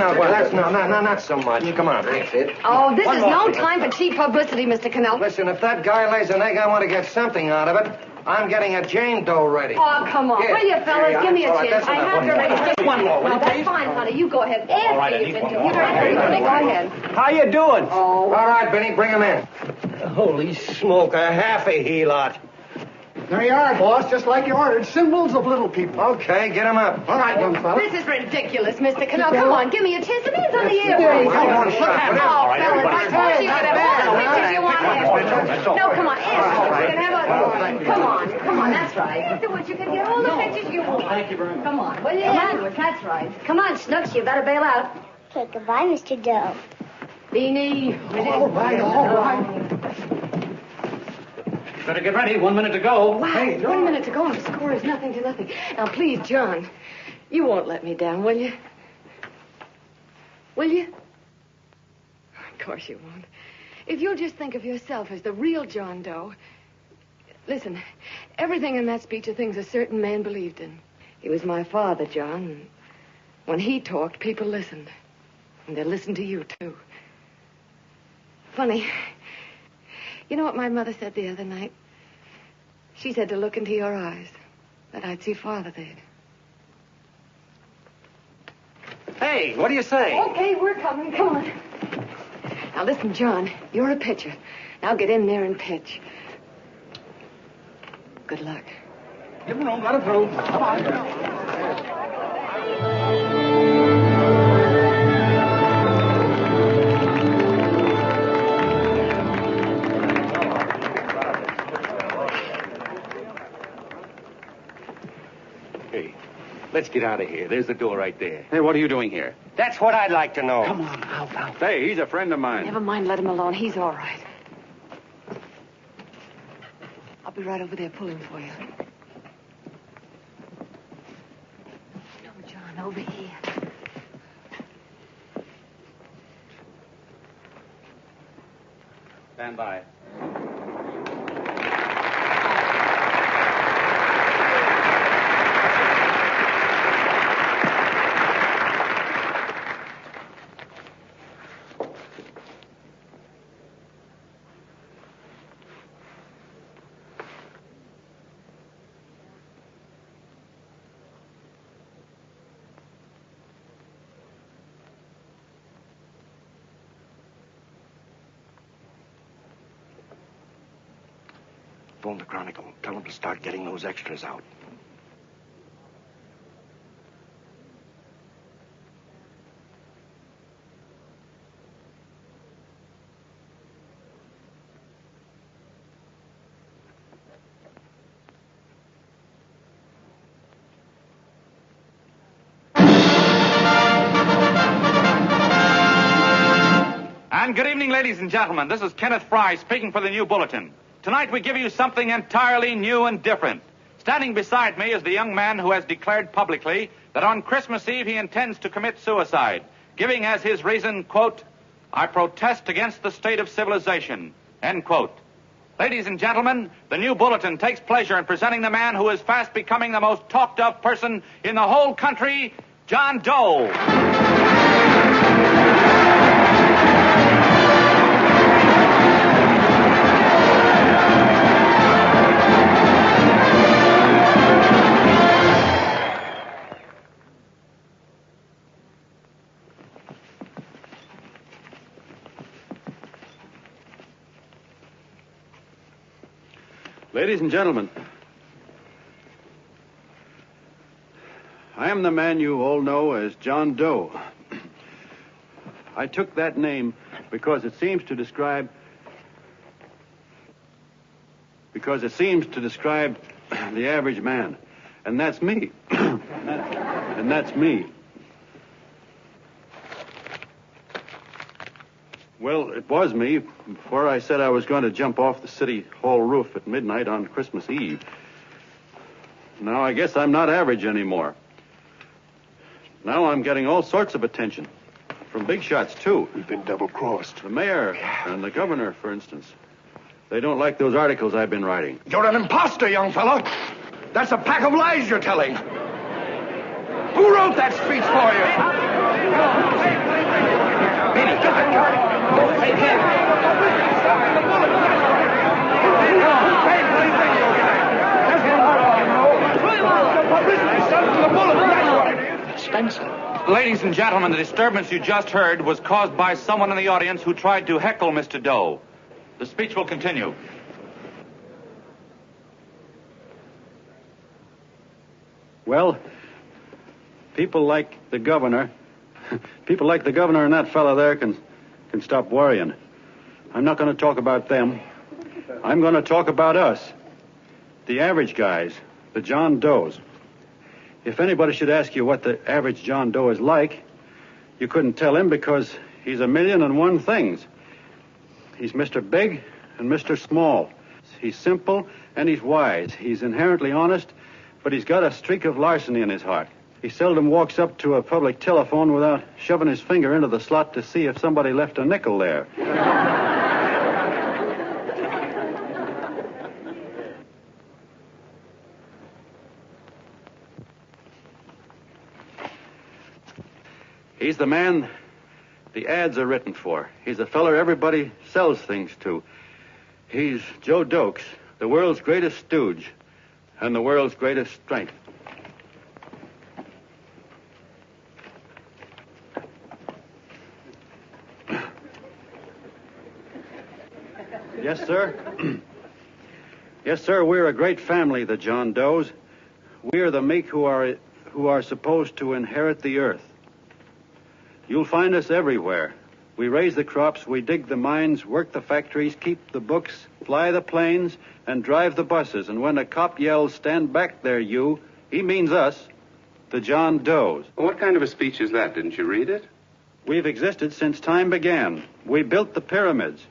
not so much. Come on, that's it. Oh, this is no time for cheap publicity, Mr. Cannell. Listen, if that guy lays an egg, I want to get something out of it. I'm getting a Jane Doe ready. Oh, come on. Here. Will you, fellas? Give me a chance. I have to ready. Just one more, will you, That's please? fine, honey. You go ahead. All right, I need one more. Go ahead. How you doing? Oh. All right, Benny, bring him in. Holy smoke, a half a helot. There you are, boss, just like you ordered. Symbols of little people. Okay, get him up. All right, young fella. This is ridiculous, Mr. Cannell. Come on, give me a chance. The man's on the air. Come on, shut up. Oh, fellas, I told you could have all the pictures you want. No, come on, ask. You can have a... Come on, that's right. Afterwards, you can get all the pictures you want. Thank you very much. Come on, will you? Afterwards, that's right. Come on, Snooks, you better bail out. Okay, goodbye, Mr. Doe. Beanie. All right. Better get ready. 1 minute to go. Wow, hey, 1 minute to go and the score is nothing to nothing. Now, please, John, you won't let me down, will you? Will you? Of course you won't. If you'll just think of yourself as the real John Doe. Listen, everything in that speech are things a certain man believed in. He was my father, John. And when he talked, people listened. And they listened to you, too. Funny. You know what my mother said the other night? She said to look into your eyes, that I'd see Father there. Hey, what do you say? Okay, we're coming. Come on. Now, listen, John, you're a pitcher. Now get in there and pitch. Good luck. Give him room, let him through. Come on. Let's get out of here. There's the door right there. Hey, what are you doing here? That's what I'd like to know. Come on, out. Hey, he's a friend of mine. Never mind, let him alone. He's all right. I'll be right over there pulling for you. No, John, over here. Stand by. Phone the Chronicle. Tell them to start getting those extras out. And good evening, ladies and gentlemen. This is Kenneth Fry speaking for the New Bulletin. Tonight we give you something entirely new and different. Standing beside me is the young man who has declared publicly that on Christmas Eve he intends to commit suicide, giving as his reason, quote, "I protest against the state of civilization," end quote. Ladies and gentlemen, the New Bulletin takes pleasure in presenting the man who is fast becoming the most talked of person in the whole country, John Doe. Ladies and gentlemen, I am the man you all know as John Doe. I took that name because it seems to describe the average man. And that's me. And that's me. Well, it was me before I said I was going to jump off the city hall roof at midnight on Christmas Eve. Now I guess I'm not average anymore. Now I'm getting all sorts of attention. From big shots, too. We've been double-crossed. The mayor and the governor, for instance. They don't like those articles I've been writing. You're an imposter, young fella. That's a pack of lies you're telling. Who wrote that speech for you? Benny, Hey, kid. Spencer. Ladies and gentlemen, the disturbance you just heard was caused by someone in the audience who tried to heckle Mr. Doe. The speech will continue. Well, people like the governor and that fellow there can stop worrying. I'm not going to talk about them. I'm going to talk about us. The average guys, the John Does. If anybody should ask you what the average John Doe is like, you couldn't tell him because he's a million and one things. He's Mr. Big and Mr. Small. He's simple and he's wise. He's inherently honest, but he's got a streak of larceny in his heart. He seldom walks up to a public telephone without shoving his finger into the slot to see if somebody left a nickel there. He's the man the ads are written for. He's the feller everybody sells things to. He's Joe Dokes, the world's greatest stooge and the world's greatest strength. Yes, sir. Yes, sir, we're a great family, the John Does. We are the meek who are supposed to inherit the earth. You'll find us everywhere. We raise the crops, we dig the mines, work the factories, keep the books, fly the planes, and drive the buses. And when a cop yells, "Stand back there, you," he means us, the John Does. What kind of a speech is that? Didn't you read it? We've existed since time began. We built the pyramids.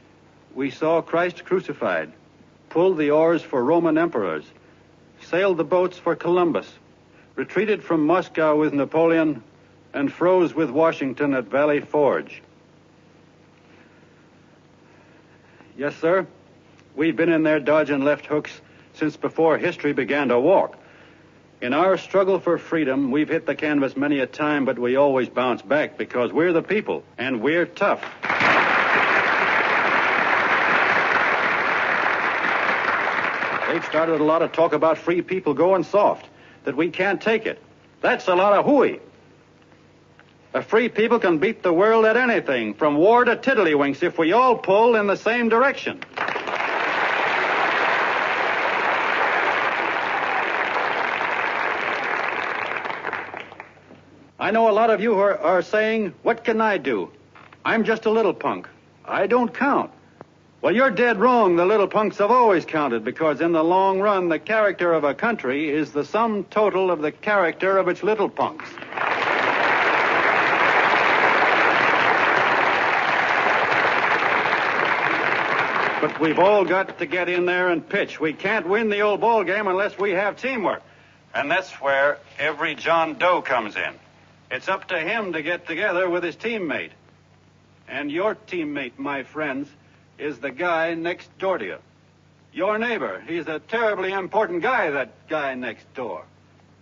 We saw Christ crucified, pulled the oars for Roman emperors, sailed the boats for Columbus, retreated from Moscow with Napoleon, and froze with Washington at Valley Forge. Yes, sir. We've been in there dodging left hooks since before history began to walk. In our struggle for freedom, we've hit the canvas many a time, but we always bounce back because we're the people, and we're tough. They've started a lot of talk about free people going soft, that we can't take it. That's a lot of hooey. A free people can beat the world at anything, from war to tiddlywinks, if we all pull in the same direction. I know a lot of you are saying, "What can I do? I'm just a little punk. I don't count." Well, you're dead wrong. The little punks have always counted, because in the long run, the character of a country is the sum total of the character of its little punks. But we've all got to get in there and pitch. We can't win the old ball game unless we have teamwork. And that's where every John Doe comes in. It's up to him to get together with his teammate. And your teammate, my friends, is the guy next door to you. Your neighbor. He's a terribly important guy, that guy next door.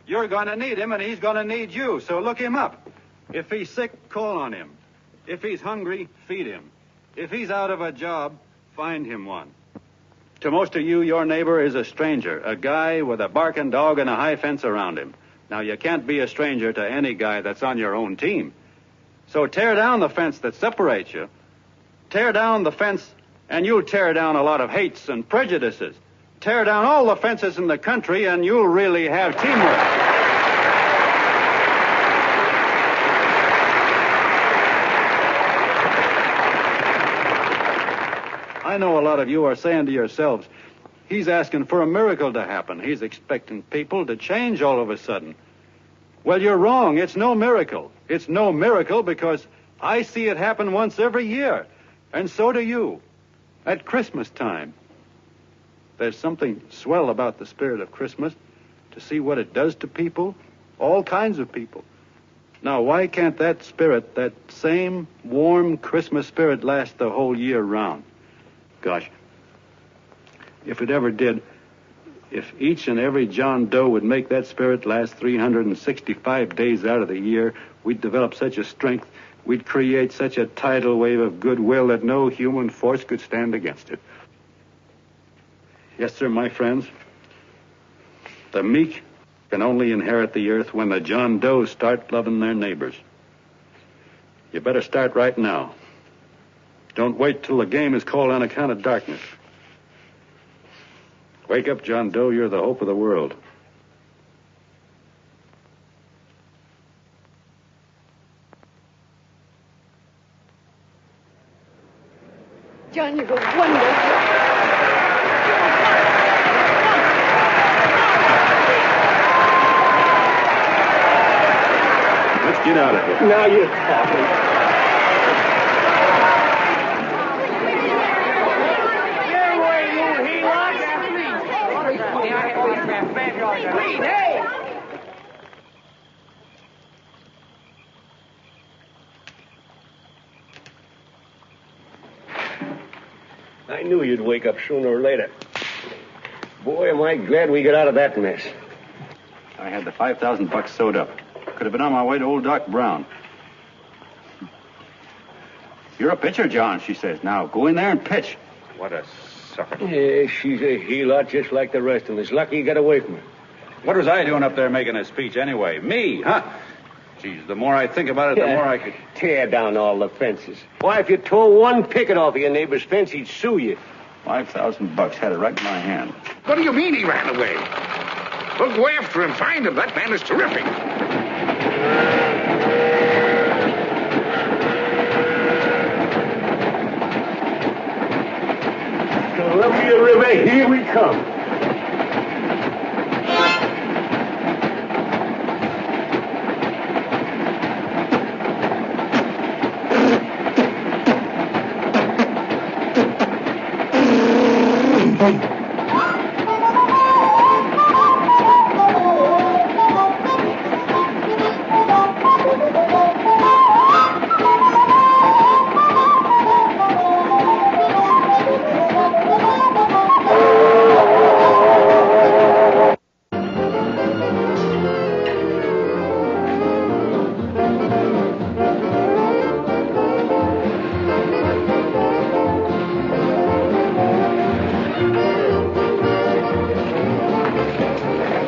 You're going to need him, and he's going to need you, so look him up. If he's sick, call on him. If he's hungry, feed him. If he's out of a job, find him one. To most of you, your neighbor is a stranger, a guy with a barking dog and a high fence around him. Now, you can't be a stranger to any guy that's on your own team. So tear down the fence that separates you. Tear down the fence, and you'll tear down a lot of hates and prejudices. Tear down all the fences in the country, and you'll really have teamwork. I know a lot of you are saying to yourselves, he's asking for a miracle to happen. He's expecting people to change all of a sudden. Well, you're wrong. It's no miracle. It's no miracle because I see it happen once every year. And so do you. At Christmas time. There's something swell about the spirit of Christmas, to see what it does to people, all kinds of people. Now, why can't that spirit, that same warm Christmas spirit, last the whole year round? Gosh, if it ever did, if each and every John Doe would make that spirit last 365 days out of the year, we'd develop such a strength, we'd create such a tidal wave of goodwill that no human force could stand against it. Yes, sir, my friends. The meek can only inherit the earth when the John Does start loving their neighbors. You better start right now. Don't wait till the game is called on account of darkness. Wake up, John Doe. You're the hope of the world. John, you're wonderful. Let's get out of here. Now you're talking. I knew you'd wake up sooner or later. Boy, am I glad we got out of that mess. I had the $5,000 sewed up. Could have been on my way to old Doc Brown. You're a pitcher, John, she says. Now, go in there and pitch. What a sucker. Yeah, she's a heel-out just like the rest of us. Lucky you got away from her. What was I doing up there making a speech anyway? Me, huh? Geez, the more I think about it, the more I could... Tear down all the fences. Why, if you tore one picket off of your neighbor's fence, he'd sue you. $5,000 had it right in my hand. What do you mean he ran away? We'll go after him, find him. That man is terrific. Columbia River, here we come.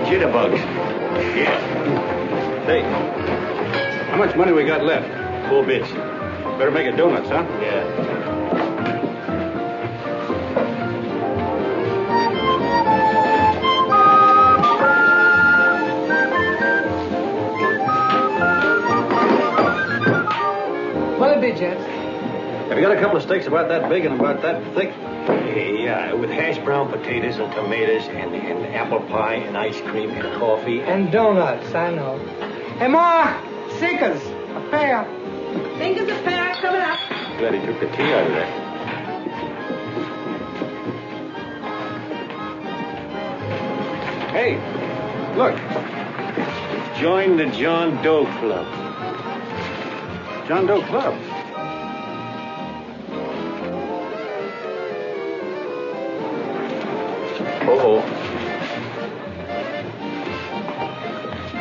Jitterbugs. Yeah. Hey, how much money we got left? 4 bits. Better make it donuts, huh? Yeah. What'll it be, gents? Have you got a couple of steaks about that big and about that thick? Yeah, with hash brown potatoes and tomatoes and apple pie and ice cream and coffee. And donuts, I know. Hey, Ma, Sinkers, a pair. Sinkers, a pair, coming up. Glad he took the tea out of that. Hey, look. Join the John Doe Club. John Doe Club? Uh-oh.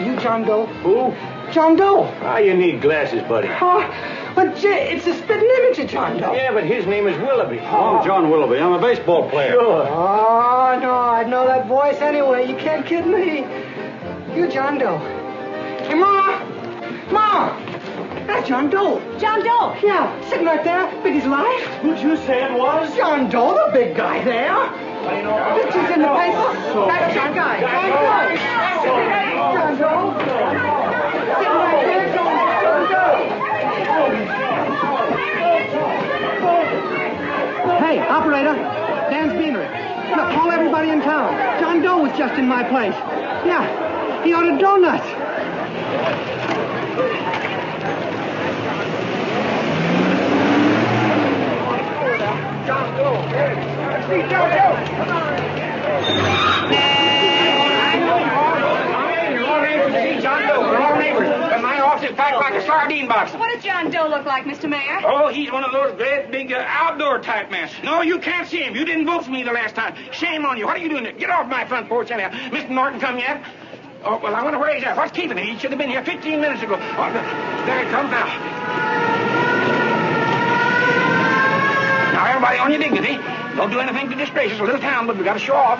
You John Doe? Who? John Doe. Ah, you need glasses, buddy. Oh, but it's a spitting image of John Doe. Yeah, but his name is Willoughby. Oh, I'm John Willoughby. I'm a baseball player. Sure. Oh, no, I'd know that voice anyway. You can't kid me. You John Doe. Hey, Ma! Ma! That's John Doe. John Doe? Yeah, sitting right there, big as life. Who'd you say it was? John Doe, the big guy there. Pictures in the paper. That's John Guy. John Doe. John Doe. Sitting right there, John Doe. Hey, operator. Dan's Beanery. Look, call everybody in town. John Doe was just in my place. Yeah, he ordered donuts. John Doe. See John Doe. Come on. John Doe, we're all neighbors. And my office is packed like a sardine box. What does John Doe look like, Mr. Mayor? Oh, he's one of those great big outdoor type men. No, you can't see him. You didn't vote for me the last time. Shame on you. What are you doing there? Get off my front porch anyhow. Mr. Norton come yet? Oh, well, I wonder where he's at. What's keeping him? He should have been here 15 minutes ago. Oh, there he comes now. Now, everybody on your dignity. Don't do anything to disgrace us. A little town, but we got to show off.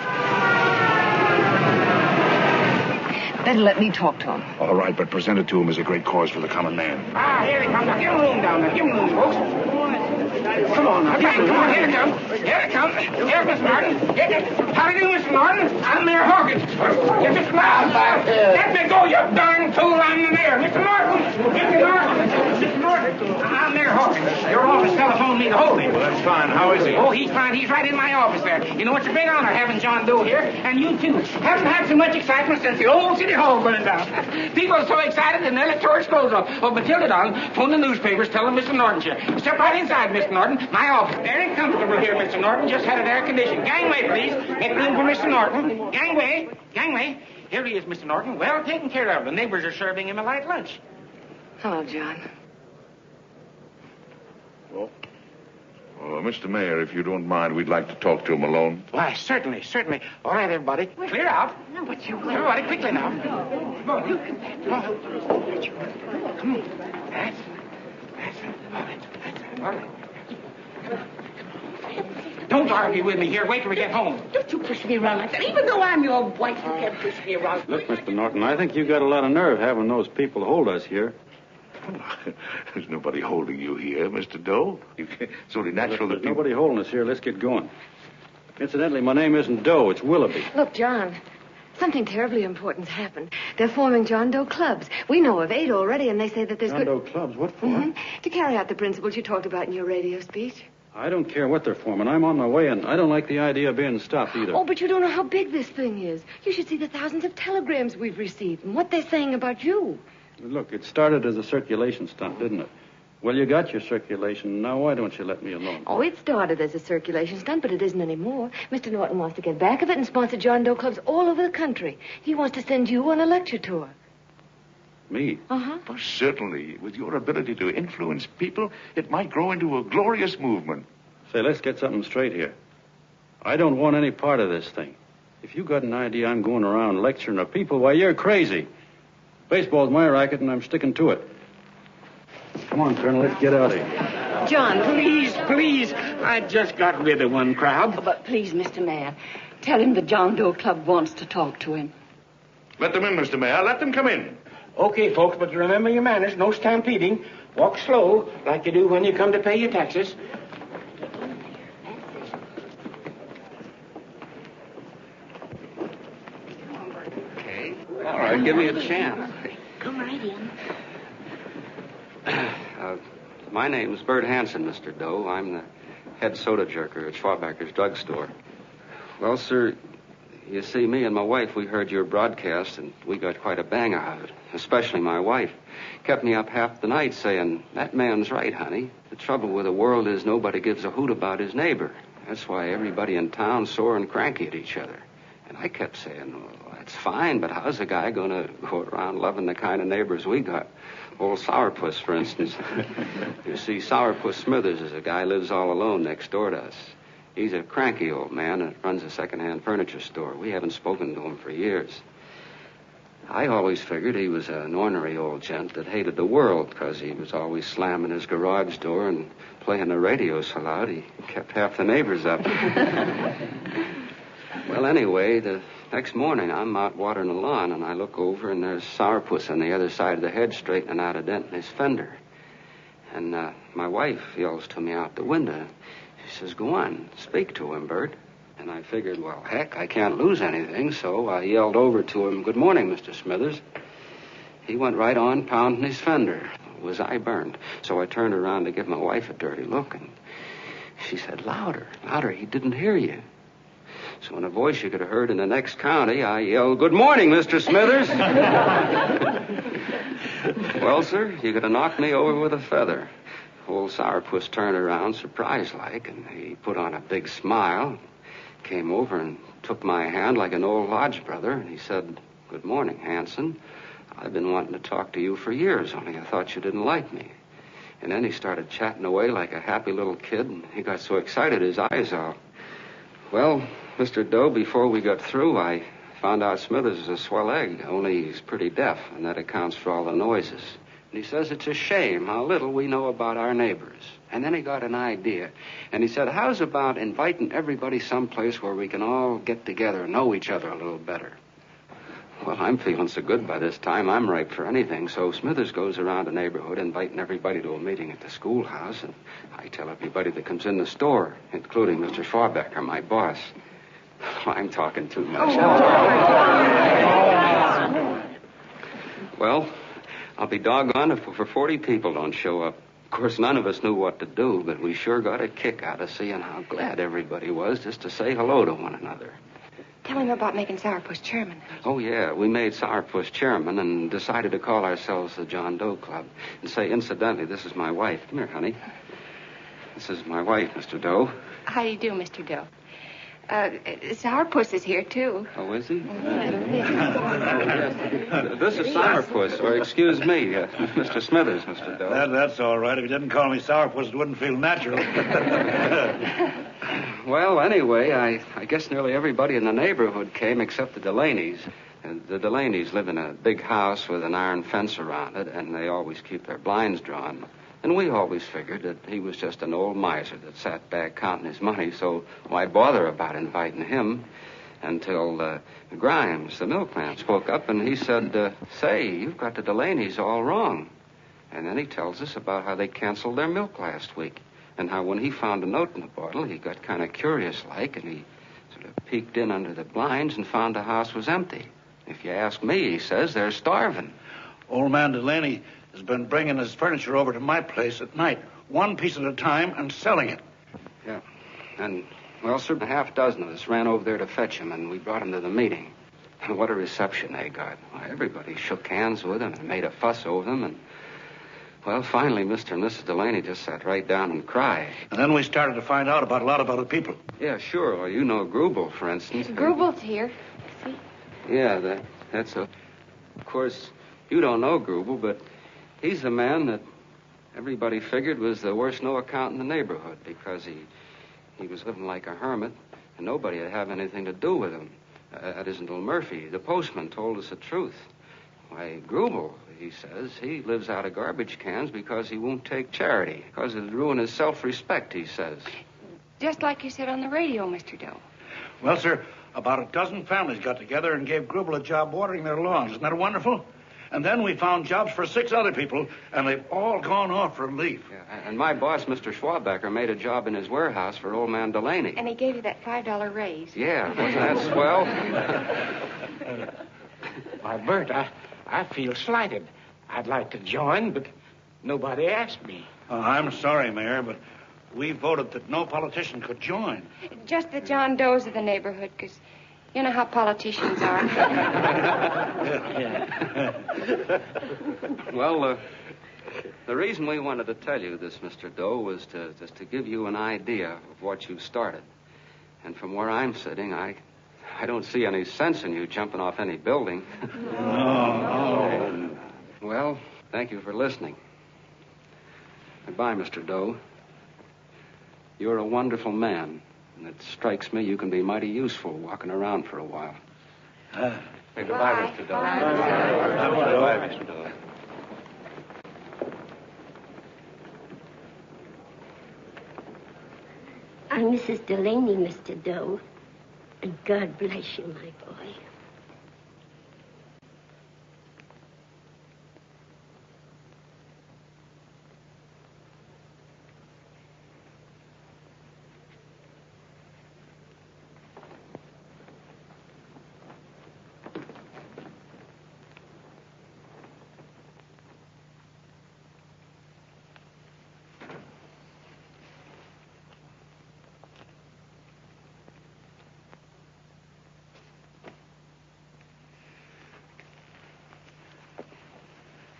Better let me talk to him. All right, but present it to him as a great cause for the common man. Ah, here he comes. Now, give him room down there. Give him room, folks. Come on now. Come on. Here he comes. Here he comes. Here's Mr. Norton. How do you do, Mr. Norton? I'm Mayor Hawkins. You're just loud. Let me go, you darn fool. I'm the mayor. Mr. Norton. Mr. Norton. Mr. Norton. I'm Mayor Hawkins. Your office telephoned me to hold him. Well, that's fine. How is he? Oh, he's fine. He's right in my office there. You know, it's a big honor having John Doe here, and you too. Haven't had so much excitement since the old city hall burned down. People are so excited and they'll let tourists clothes off. Oh, Matilda, darling, phone the newspapers, tell them Mr. Norton's here. Step right inside, Mr. Norton. My office. Very comfortable here, Mr. Norton. Just had it air conditioned. Gangway, please. Make room for Mr. Norton. Gangway. Gangway. Here he is, Mr. Norton. Well taken care of. The neighbors are serving him a light lunch. Hello, John. Well, Mr. Mayor, if you don't mind, we'd like to talk to him alone. Why, certainly, certainly. All right, everybody. Clear out. No, but you will. Everybody, quickly now. Come on. Come on. Come on. That's it. All right. All right. Don't argue with me here. Wait till we get home. Don't you push me around like that. Even though I'm your wife, you can't push me around. Look, Mr. Norton, I think you got a lot of nerve having those people hold us here. There's nobody holding you here, Mr. Doe. It's only natural that There's nobody holding us here. Let's get going. Incidentally, my name isn't Doe. It's Willoughby. Look, John, something terribly important's happened. They're forming John Doe clubs. We know of 8 already, and they say that there's John Doe clubs? What for? To carry out the principles you talked about in your radio speech. I don't care what they're forming. I'm on my way, and I don't like the idea of being stopped either. Oh, but you don't know how big this thing is. You should see the thousands of telegrams we've received and what they're saying about you. Look, it started as a circulation stunt, didn't it? Well, you got your circulation. Now, why don't you let me alone? Oh, it started as a circulation stunt, but it isn't anymore. Mr. Norton wants to get back of it and sponsor John Doe clubs all over the country. He wants to send you on a lecture tour. Me? Uh-huh. Well, certainly, with your ability to influence people, it might grow into a glorious movement. Say, let's get something straight here. I don't want any part of this thing. If you got an idea I'm going around lecturing the people, why, you're crazy. Baseball's my racket, and I'm sticking to it. Come on, Colonel, let's get out of here. John, please. I just got rid of one crowd. Oh, but please, Mr. Mayor, tell him the John Doe Club wants to talk to him. Let them in, Mr. Mayor. Let them come in. Okay, folks, but remember your manners. No stampeding. Walk slow, like you do when you come to pay your taxes. Okay. All right, give me a chance. Come right in. My name's Bert Hansen, Mr. Doe. I'm the head soda jerker at Schwabacker's drugstore. Well, sir, you see, me and my wife, we heard your broadcast, and we got quite a bang out of it. Especially my wife. Kept me up half the night saying, that man's right, honey. The trouble with the world is nobody gives a hoot about his neighbor. That's why everybody in town's sore and cranky at each other. And I kept saying, well, that's fine, but how's a guy going to go around loving the kind of neighbors we got? Old Sourpuss, for instance. You see, Sourpuss Smithers is a guy who lives all alone next door to us. He's a cranky old man and runs a second-hand furniture store. We haven't spoken to him for years. I always figured he was an ornery old gent that hated the world because he was always slamming his garage door and playing the radio so loud he kept half the neighbors up. Well, anyway, the next morning I'm out watering the lawn and I look over and there's Sourpuss on the other side of the hedge straightening out a dent in his fender. And my wife yells to me out the window. She says, go on, speak to him, Bert. And I figured, well, heck, I can't lose anything, so I yelled over to him, good morning, Mr. Smithers. He went right on pounding his fender. Was I burned? So I turned around to give my wife a dirty look, and she said, louder, he didn't hear you. So in a voice you could have heard in the next county, I yelled, good morning, Mr. Smithers. Well, sir, you could have knocked me over with a feather. Old Sourpuss turned around, surprised-like, and he put on a big smile, came over and took my hand like an old lodge brother, and he said, good morning, Hanson. I've been wanting to talk to you for years, only I thought you didn't like me. And then he started chatting away like a happy little kid, and he got so excited his eyes out. Well, Mr. Doe, before we got through, I found out Smithers is a swell egg, only he's pretty deaf, and that accounts for all the noises. And he says it's a shame how little we know about our neighbors. And then he got an idea. And he said, how's about inviting everybody someplace where we can all get together and know each other a little better? Well, I'm feeling so good by this time, I'm ripe for anything. So Smithers goes around the neighborhood inviting everybody to a meeting at the schoolhouse. And I tell everybody that comes in the store, including Mr. Schwabacker, my boss. I'm talking too much. Well, I'll be doggone if over 40 people don't show up. Of course, none of us knew what to do, but we sure got a kick out of seeing how glad everybody was just to say hello to one another. Tell him about making Sourpuss chairman. Oh, yeah, we made Sourpuss chairman and decided to call ourselves the John Doe Club. And say, incidentally, this is my wife. Come here, honey. This is my wife, Mr. Doe. How do you do, Mr. Doe? Sourpuss is here, too. Oh, is he? This is Sourpuss, or excuse me, Mr. Smithers, Mr. Doe. That's all right. If you didn't call me Sourpuss, it wouldn't feel natural. Well, anyway, I guess nearly everybody in the neighborhood came except the Delaney's. And the Delaney's live in a big house with an iron fence around it, and they always keep their blinds drawn. And we always figured that he was just an old miser that sat back counting his money, so why bother about inviting him? Until Grimes, the milkman, spoke up and he said, say, you've got the Delaney's all wrong. And then he tells us about how they canceled their milk last week. And how when he found a note in the bottle, he got kind of curious-like, and he sort of peeked in under the blinds and found the house was empty. If you ask me, he says, they're starving. Old man Delaney has been bringing his furniture over to my place at night, one piece at a time, and selling it. Yeah. And, well, sir, a half dozen of us ran over there to fetch him, and we brought him to the meeting. And what a reception they got. Why, everybody shook hands with him and made a fuss over them, and... Well, finally, Mr. and Mrs. Delaney just sat right down and cried. And then we started to find out about a lot of other people. Yeah, sure. Well, you know Grubel, for instance. Grubel's here. See? Yeah, that's a... Of course, you don't know Grubel, but he's the man that everybody figured was the worst no-account in the neighborhood because he was living like a hermit, and nobody would have anything to do with him. That isn't until Murphy, the postman, told us the truth. Why, Grubel, he says, he lives out of garbage cans because he won't take charity, because it'd ruin his self-respect, he says. Just like you said on the radio, Mr. Doe. Well, sir, about a dozen families got together and gave Grubel a job watering their lawns. Isn't that wonderful? And then we found jobs for 6 other people, and they've all gone off for relief. Yeah, and my boss, Mr. Schwabacker, made a job in his warehouse for old man Delaney. And he gave you that $5 raise. Yeah, wasn't that swell? Why, Bert, I feel slighted. I'd like to join, but nobody asked me. I'm sorry, Mayor, but we voted that no politician could join. Just the John Does of the neighborhood, because you know how politicians are. Well, the reason we wanted to tell you this, Mr. Doe, was just to give you an idea of what you've started. And from where I'm sitting, I don't see any sense in you jumping off any building. No. Well, thank you for listening. Goodbye, Mr. Doe. You're a wonderful man, and it strikes me you can be mighty useful walking around for a while. Hey, goodbye, Mr. Doe. Goodbye, Mr. Doe. I'm Mrs. Delaney, Mr. Doe. And God bless you, my boy.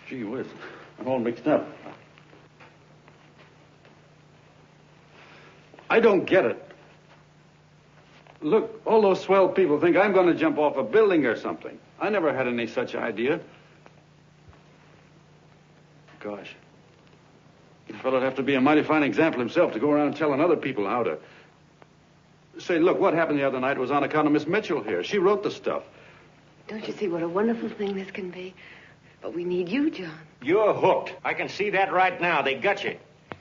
Gee whiz, I'm all mixed up. I don't get it. Look, all those swell people think I'm going to jump off a building or something. I never had any such idea. Gosh. The fellow'd have to be a mighty fine example himself to go around telling other people how to... Say, look, what happened the other night was on account of Miss Mitchell here. She wrote the stuff. Don't you see what a wonderful thing this can be? But we need you, John. You're hooked. I can see that right now. They got you.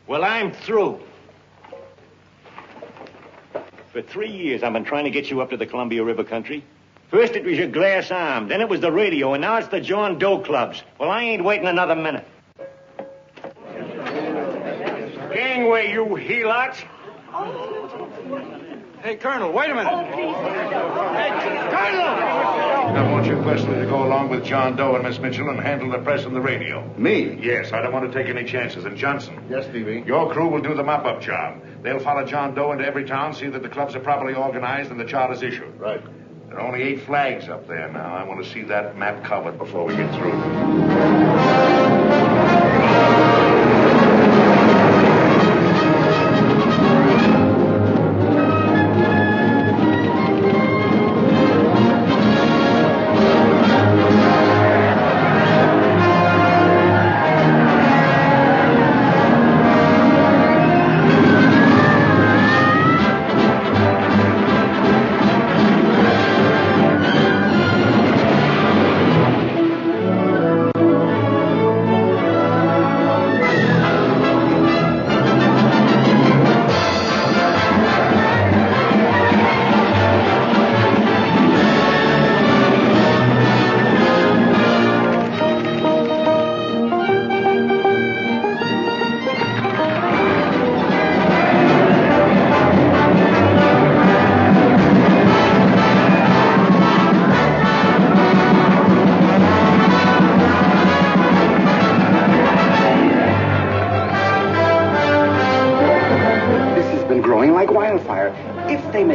Well, I'm through. For 3 years, I've been trying to get you up to the Columbia River country. First it was your glass arm, then it was the radio, and now it's the John Doe clubs. Well, I ain't waiting another minute. Gangway, you helots. Hey, Colonel, wait a minute. Hey, Colonel! I want you personally to go along with John Doe and Miss Mitchell and handle the press and the radio. Me? Yes, I don't want to take any chances. And Johnson. Yes, Stevie? Your crew will do the mop-up job. They'll follow John Doe into every town, see that the clubs are properly organized and the charters issued. Right. There are only 8 flags up there now. I want to see that map covered before we get through.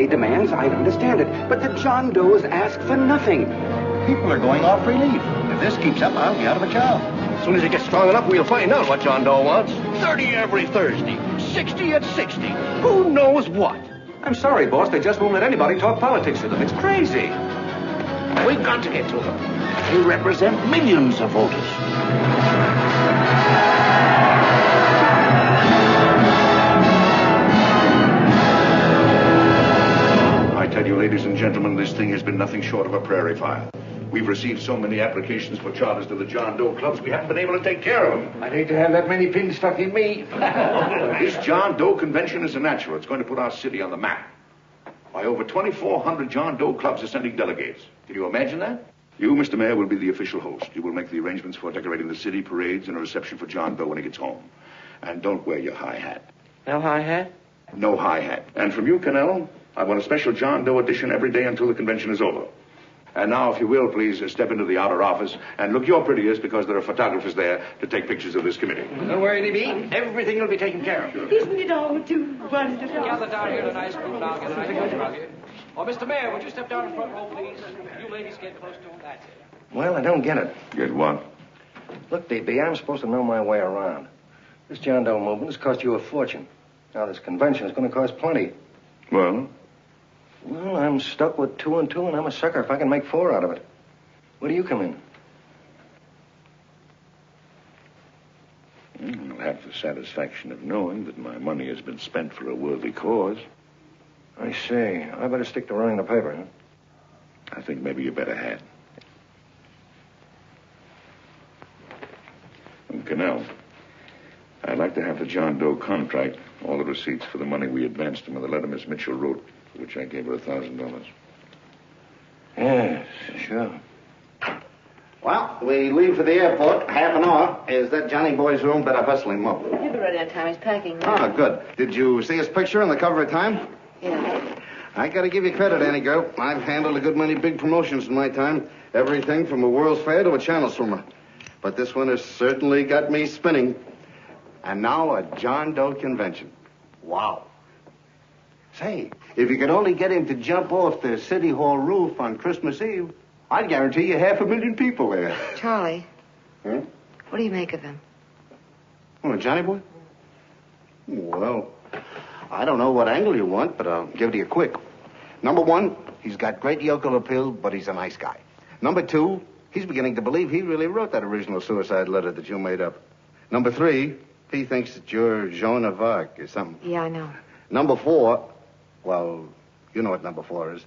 demands, I'd understand it. But the John Does ask for nothing. People are going off relief. If this keeps up, I'll be out of a job. As soon as it gets strong enough, we'll find out what John Doe wants. 30 every Thursday. 60 at 60. Who knows what? I'm sorry, boss. They just won't let anybody talk politics to them. It's crazy. We've got to get to them. They represent millions of voters. I tell you, ladies and gentlemen, this thing has been nothing short of a prairie fire. We've received so many applications for charters to the John Doe clubs, we haven't been able to take care of them. I'd hate to have that many pins stuck in me. This John Doe convention is a natural. It's going to put our city on the map. Why, over 2,400 John Doe clubs are sending delegates. Can you imagine that? You, Mr. Mayor, will be the official host. You will make the arrangements for decorating the city, parades, and a reception for John Doe when he gets home. And don't wear your high hat. No high hat? No high hat. And from you, Cannell, I want a special John Doe edition every day until the convention is over. And now, if you will, please step into the outer office and look your prettiest because there are photographers there to take pictures of this committee. Don't worry, D.B. Everything will be taken care of. Isn't it all too wonderful? Gather down here in a nice group now. Get a nice picture of you. Oh, Mr. Mayor, would you step down in front row, please? You ladies get close to him. That's it. Well, I don't get it. Get what? Look, DB, I'm supposed to know my way around. This John Doe movement has cost you a fortune. Now, this convention is going to cost plenty. Well? Well, I'm stuck with 2 and 2, and I'm a sucker if I can make 4 out of it. Where do you come in? I'll have the satisfaction of knowing that my money has been spent for a worthy cause. I see. I better stick to running the paper, huh? I think maybe you better had. And Cannell, I'd like to have the John Doe contract, all the receipts for the money we advanced him, and the letter Miss Mitchell wrote, for which I gave her $1,000. Yes, sure. Well, we leave for the airport. Half an hour. Is that Johnny boy's room? Better hustle him up. He'll be ready on time. He's packing. Ah, good. Did you see his picture on the cover of Time? Yeah. I gotta give you credit, Annie girl. I've handled a good many big promotions in my time. Everything from a World's Fair to a channel swimmer. But this one has certainly got me spinning. And now a John Doe convention. Wow. Say, if you could only get him to jump off the City Hall roof on Christmas Eve, I'd guarantee you 500,000 people there. Charlie. Huh? What do you make of him? Oh, Johnny boy? Well, I don't know what angle you want, but I'll give it to you quick. Number 1, he's got great yokel appeal, but he's a nice guy. Number 2, he's beginning to believe he really wrote that original suicide letter that you made up. Number 3, he thinks that you're Joan of Arc or something. Yeah, I know. Number 4, well, you know what number 4 is.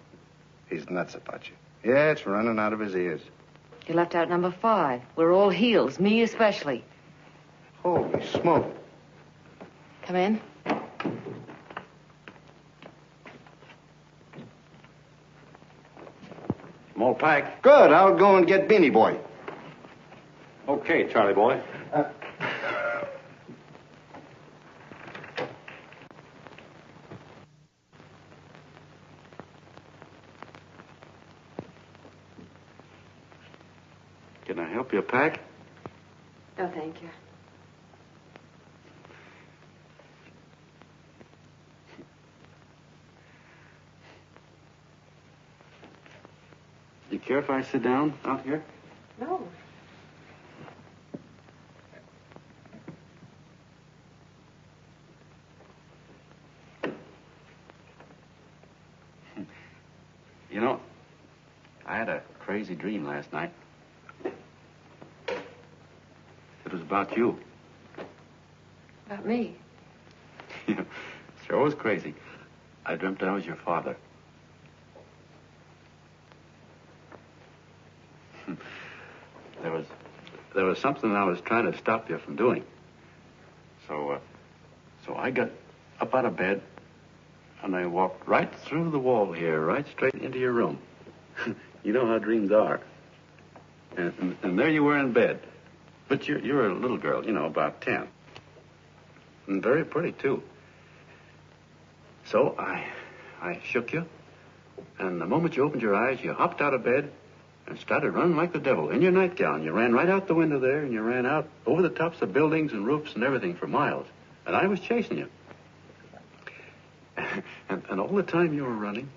He's nuts about you. Yeah, it's running out of his ears. You left out number 5. We're all heels, me especially. Holy smoke. Come in. I'm all packed. Good. I'll go and get Beanie Boy. Okay, Charlie boy. Can I help you pack? No, thank you. You care if I sit down out here? No. You know, I had a crazy dream last night. It was about you. About me? Sure was crazy. I dreamt I was your father. There was something I was trying to stop you from doing. So I got up out of bed, and I walked right through the wall here, right straight into your room. You know how dreams are. And there you were in bed. But you're a little girl, you know, about 10. And very pretty, too. So I shook you, and the moment you opened your eyes, you hopped out of bed and started running like the devil in your nightgown. You ran right out the window there, and you ran out over the tops of buildings and roofs and everything for miles. And I was chasing you. And all the time you were running,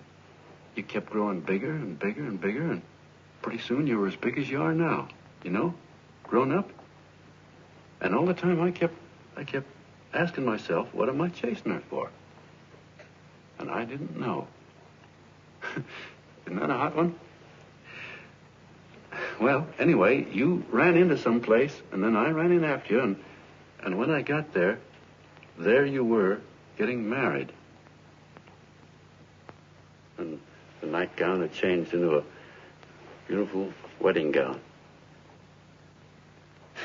you kept growing bigger and bigger and bigger, and pretty soon you were as big as you are now, you know, grown up. And all the time I kept asking myself, what am I chasing her for? And I didn't know. Isn't that a hot one? Well, anyway, you ran into some place, and then I ran in after you, and when I got there you were getting married. And the nightgown had changed into a beautiful wedding gown.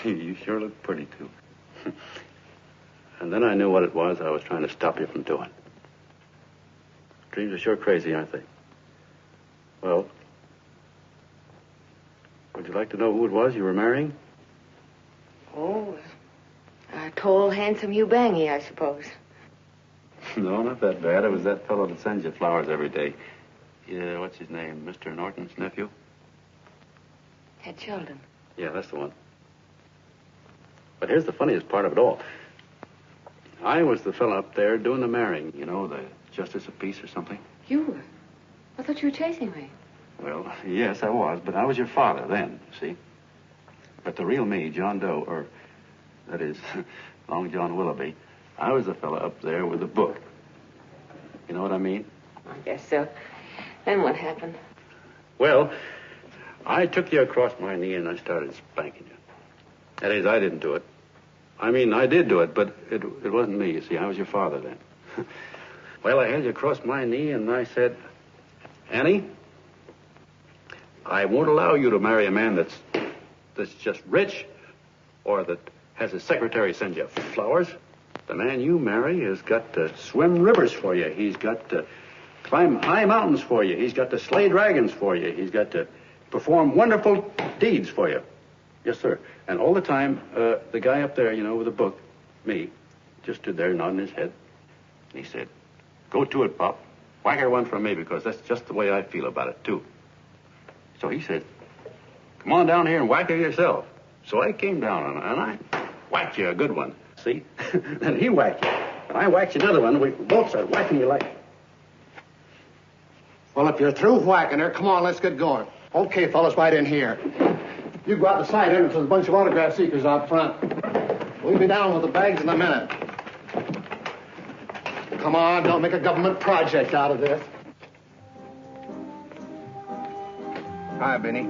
You sure look pretty, too. And then I knew what it was I was trying to stop you from doing. Dreams are sure crazy, aren't they? Well, would you like to know who it was you were marrying? Oh, a tall, handsome Ubangi, I suppose. No, not that bad. It was that fellow that sends you flowers every day. Yeah, what's his name? Mr. Norton's nephew? Ted Sheldon. Yeah, that's the one. But here's the funniest part of it all. I was the fellow up there doing the marrying, you know, the justice of peace or something. You were? I thought you were chasing me. Well, yes, I was, but I was your father then, see? But the real me, John Doe, or that is, Long John Willoughby, I was the fellow up there with the book. You know what I mean? I guess so. Then what happened? Well, I took you across my knee and I started spanking you. That is, I didn't do it. I mean, I did do it, but it wasn't me, you see. I was your father then. Well, I held you across my knee and I said, Annie, I won't allow you to marry a man that's just rich or that has his secretary send you flowers. The man you marry has got to swim rivers for you. He's got to climb high mountains for you. He's got to slay dragons for you. He's got to perform wonderful deeds for you. Yes, sir. And all the time, the guy up there, you know, with the book, me, just stood there nodding his head. And he said, go to it, Pop. Whack her one from me, because that's just the way I feel about it, too. So he said, come on down here and whack her yourself. So I came down on her, and I whacked you a good one. See? Then he whacked you. And I whacked you another one. We both started whacking you like... Well, if you're through whacking her, come on, let's get going. Okay, fellas, right in here. You go out the side entrance. There's a bunch of autograph seekers out front. We'll be down with the bags in a minute. Come on, don't make a government project out of this. Hi, Benny.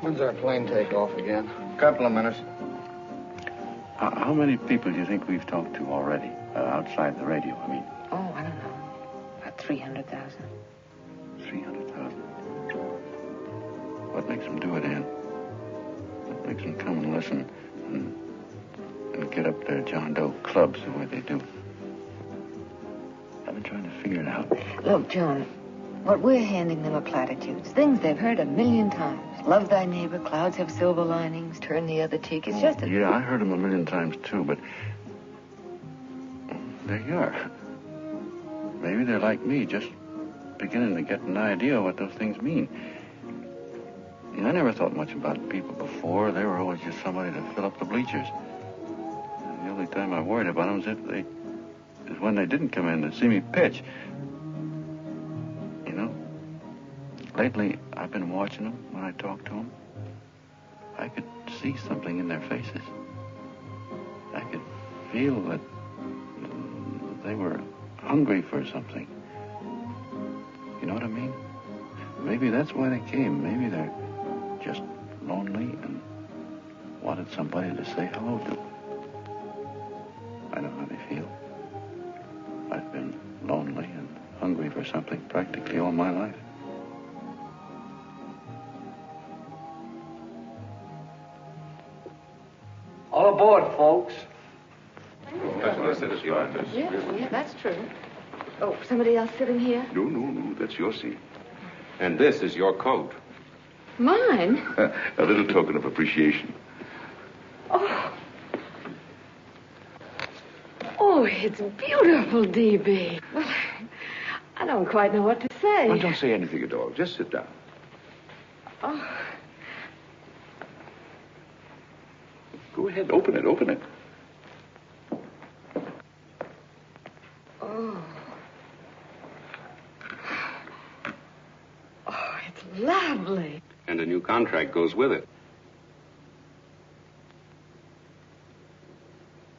When's our plane take off again? Couple of minutes. How many people do you think we've talked to already, outside the radio, I mean? Oh, I don't know. About 300,000. 300,000. What makes them do it, Ann? What makes them come and listen and get up their John Doe clubs the way they do? I've been trying to figure it out. Look, John, what we're handing them are platitudes. Things they've heard 1,000,000 times. Love thy neighbor, clouds have silver linings, turn the other cheek. It's just a... Yeah, I heard them 1,000,000 times, too, but... there you are. Maybe they're like me, just beginning to get an idea of what those things mean. You know, I never thought much about people before. They were always just somebody to fill up the bleachers. And the only time I worried about them is when they didn't come in to see me pitch. You know, lately I've been watching them when I talk to them. I could see something in their faces. I could feel that they were hungry for something. You know what I mean? Maybe that's why they came. Maybe they're just lonely and wanted somebody to say hello to. I know how they feel. I've been lonely and hungry for something practically all my life. All aboard, folks. Yeah, that's true. Oh, somebody else sitting here? No, that's your seat. And this is your coat. Mine? A little token of appreciation. Oh, it's beautiful, D.B. Well, I don't quite know what to say. Well, don't say anything at all. Just sit down. Oh. Go ahead, open it. Oh. lovely. And a new contract goes with it.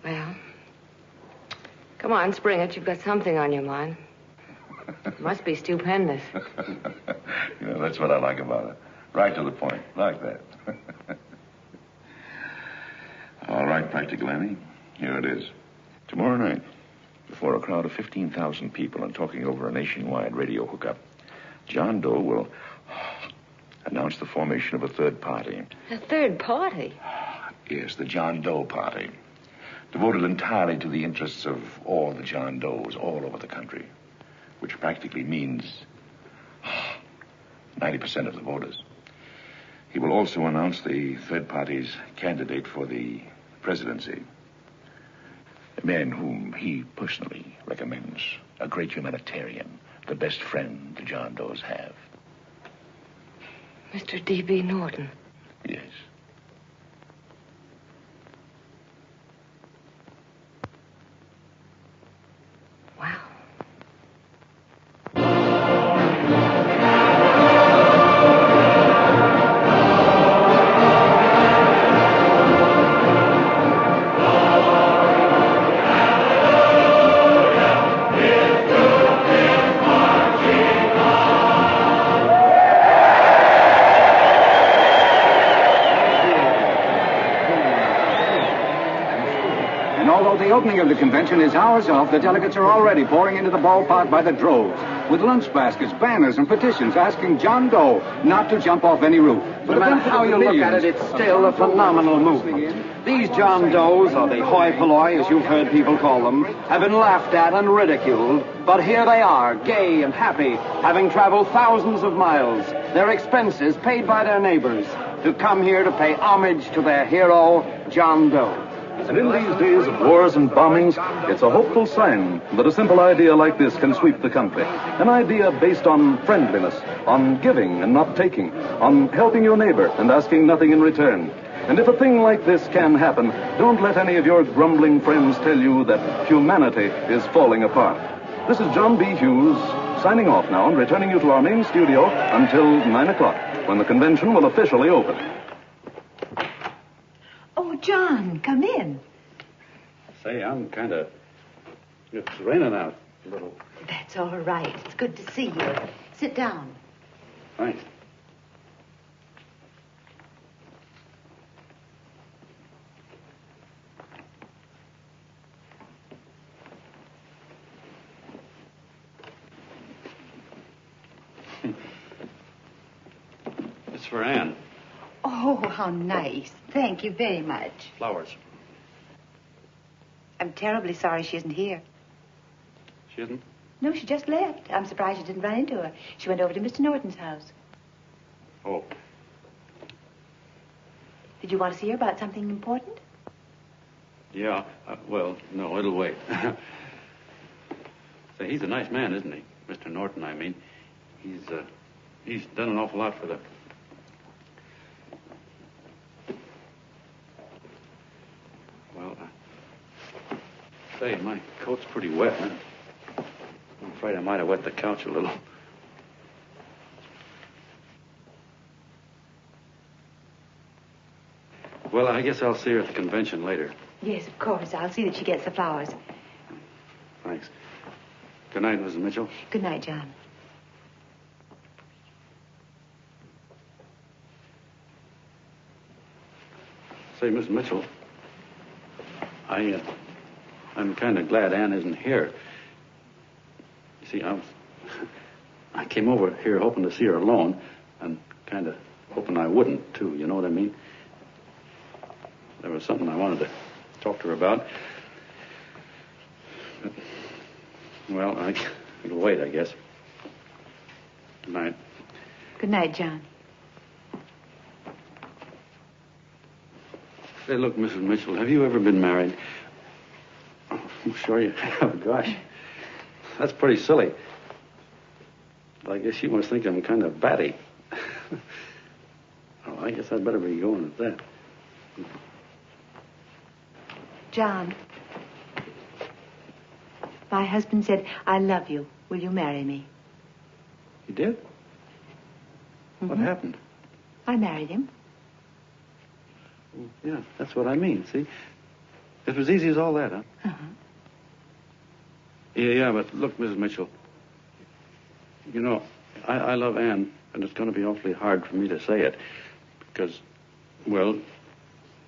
Well, come on, spring it. You've got something on your mind. It must be stupendous. That's what I like about it. Right to the point. Like that. All right, Practical Annie. Here it is. Tomorrow night, before a crowd of 15,000 people and talking over a nationwide radio hookup, John Doe will announce the formation of a third party. A third party? Yes, the John Doe Party. Devoted entirely to the interests of all the John Does all over the country. Which practically means 90% of the voters. He will also announce the third party's candidate for the presidency. A man whom he personally recommends. A great humanitarian. The best friend the John Does have. Mr. D.B. Norton. Yes. Wow. The opening of the convention is hours off. The delegates are already pouring into the ballpark by the droves, with lunch baskets, banners, and petitions asking John Doe not to jump off any roof. No matter how you look at it, it's still a phenomenal movement. These John Does, or the hoi polloi, as you've heard people call them, have been laughed at and ridiculed, but here they are, gay and happy, having traveled thousands of miles, their expenses paid by their neighbors, to come here to pay homage to their hero, John Doe. And in these days of wars and bombings, it's a hopeful sign that a simple idea like this can sweep the country. An idea based on friendliness, on giving and not taking, on helping your neighbor and asking nothing in return. And if a thing like this can happen, don't let any of your grumbling friends tell you that humanity is falling apart. This is John B. Hughes, signing off now and returning you to our main studio until 9 o'clock, when the convention will officially open. Oh, John, come in. Say, I'm it's raining out a little. That's all right. It's good to see you. Sit down. Thanks. It's for Anne. Oh, how nice. Thank you very much. Flowers. I'm terribly sorry she isn't here. She isn't? No, she just left. I'm surprised you didn't run into her. She went over to Mr. Norton's house. Oh. Did you want to see her about something important? Yeah. Well, no, it'll wait. Say, he's a nice man, isn't he? Mr. Norton, I mean. He's done an awful lot for the... Well, say, my coat's pretty wet. I'm afraid I might have wet the couch a little. Well, I guess I'll see her at the convention later. Yes, of course. I'll see that she gets the flowers. Thanks. Good night, Mrs. Mitchell. Good night, John. Say, Miss Mitchell, I'm kind of glad Anne isn't here. You see, I came over here hoping to see her alone, and kind of hoping I wouldn't, too. You know what I mean? There was something I wanted to talk to her about. But, well, it'll wait, I guess. Good night. Good night, John. Say, look, Mrs. Mitchell, have you ever been married? I'm sure you have. Gosh, that's pretty silly. But I guess you must think I'm kind of batty. Well, I guess I'd better be going at that. John, my husband said, I love you. Will you marry me? You did? What happened? I married him. Yeah, that's what I mean, see? It was easy as all that, huh? Uh-huh. Yeah, but look, Mrs. Mitchell, you know, I love Anne, and it's going to be awfully hard for me to say it because, well,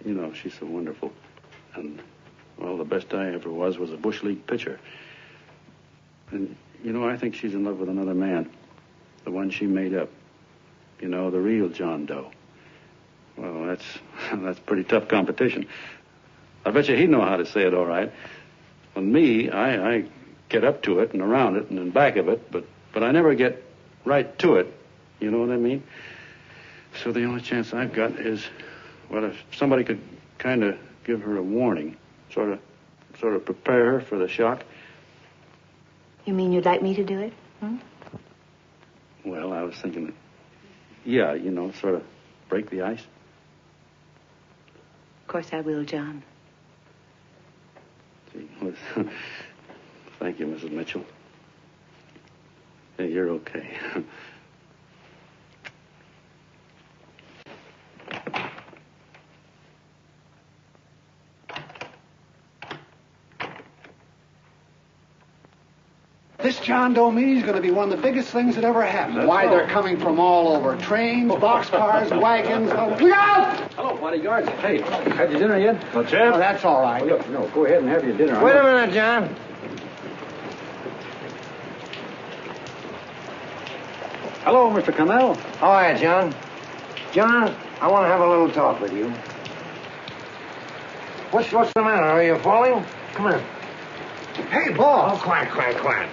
you know, she's so wonderful. And, well, the best I ever was a Bush League pitcher. And, you know, I think she's in love with another man, the one she made up. You know, the real John Doe. Well, that's pretty tough competition. I bet you he'd know how to say it all right. With me, I get up to it and around it and in back of it, but I never get right to it. You know what I mean? So the only chance I've got is, well, if somebody could kind of give her a warning, sort of prepare her for the shock. You mean you'd like me to do it? Hmm? Well, I was thinking, yeah, you know, sort of break the ice. Of course I will, John. Gee, thank you, Mrs. Mitchell. Hey, you're okay. This John Doe meeting is going to be one of the biggest things that ever happened. Why, they're coming from all over. Trains, boxcars, wagons. Look out! Hello, bodyguards. Hey, had your dinner yet? Not yet. Oh, that's all right. Look, no, go ahead and have your dinner. Wait a minute, John. Hello, Mr. Connell. How are you, John? John, I want to have a little talk with you. What's the matter? Are you falling? Come here. Hey, boss. Oh, quiet.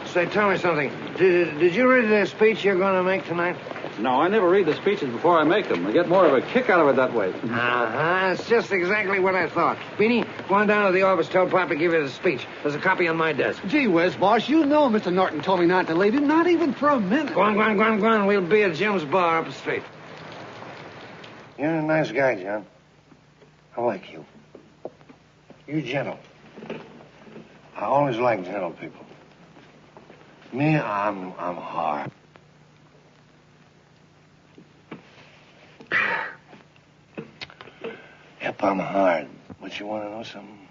Say, tell me something. Did you read the speech you're going to make tonight? No, I never read the speeches before I make them. I get more of a kick out of it that way. Uh-huh. It's just exactly what I thought. Beanie, go on down to the office, tell Pop to give you the speech. There's a copy on my desk. Gee whiz, boss, you know Mr. Norton told me not to leave him, not even for a minute. Go on. We'll be at Jim's bar up the street. You're a nice guy, John. I like you. You're gentle. I always like gentle people. Me, I'm hard. Yep, I'm hard. But you want to know something?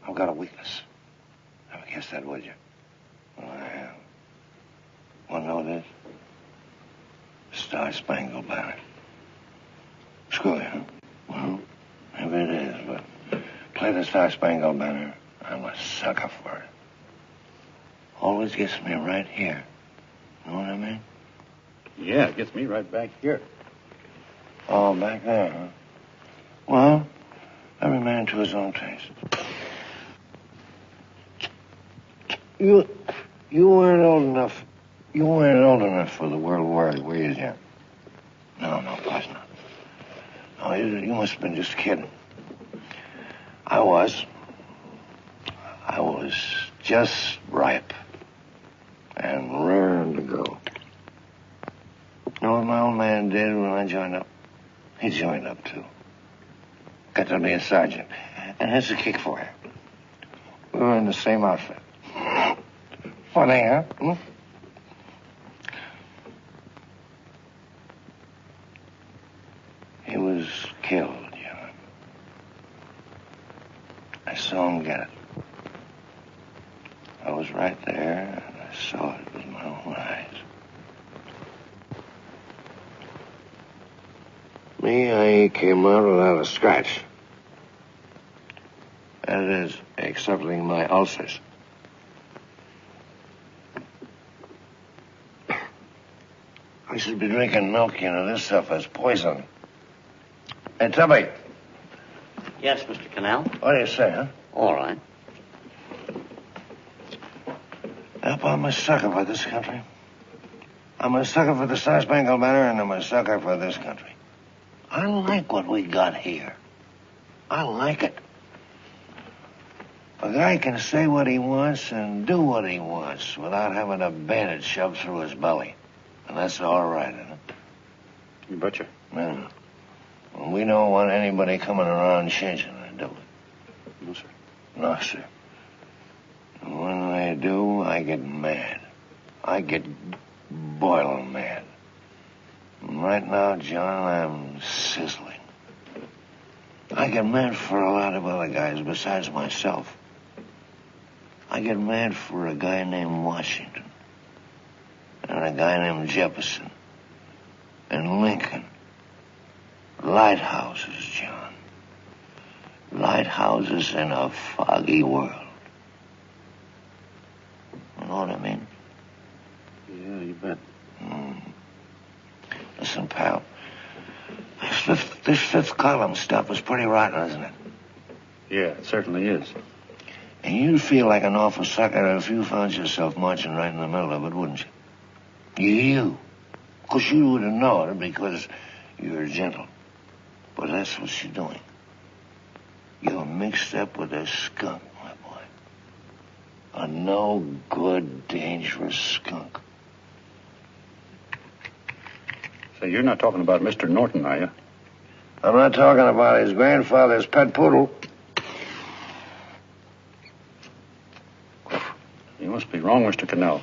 I've got a weakness. Never guess that, would you? Well, I have. Want to know this? Star-Spangled Banner. Screw you, huh? Well, maybe it is, but play the Star-Spangled Banner. I'm a sucker for it. Always gets me right here. Know what I mean? Yeah, it gets me right back here. Oh, back there, huh? Well, every man to his own taste. You weren't old enough. You weren't old enough for the World War, were you, Jim? No, of course not. No, you must have been just kidding. I was just ripe and raring to go. You know what my old man did when I joined up? He joined up, too. Got to be a sergeant. And here's a kick for you. We were in the same outfit. Funny, huh? Hmm? He was killed, you know. I saw him get it. I was right there, and I saw it with my own eyes. Me, I came out without a scratch. That is, excepting my ulcers. I should be drinking milk, you know. This stuff is poison. Hey, Tubby. Yes, Mr. Connell? What do you say, huh? All right. Yep, I'm a sucker for this country. I'm a sucker for the Star-Spangled Banner, and I'm a sucker for this country. I like what we got here. I like it. A guy can say what he wants and do what he wants without having a bayonet shoved through his belly. And that's all right, isn't it? You betcha. Yeah. Well, we don't want anybody coming around changing it, do we? No, sir. No, sir. And when they do, I get mad. I get boiling mad. right now, John, I'm sizzling. I get mad for a lot of other guys besides myself. I get mad for a guy named Washington. And a guy named Jefferson. And Lincoln. Lighthouses, John. Lighthouses in a foggy world. You know what I mean? Yeah, you bet. Listen, pal. This fifth column stuff is pretty rotten, isn't it? Yeah, it certainly is. And you'd feel like an awful sucker if you found yourself marching right in the middle of it, wouldn't you? You. Of course, you wouldn't know it because you're gentle. But that's what you're doing. You're mixed up with a skunk, my boy. A no-good, dangerous skunk. Say, you're not talking about Mr. Norton, are you? I'm not talking about his grandfather's pet poodle. You must be wrong, Mr. Cannell.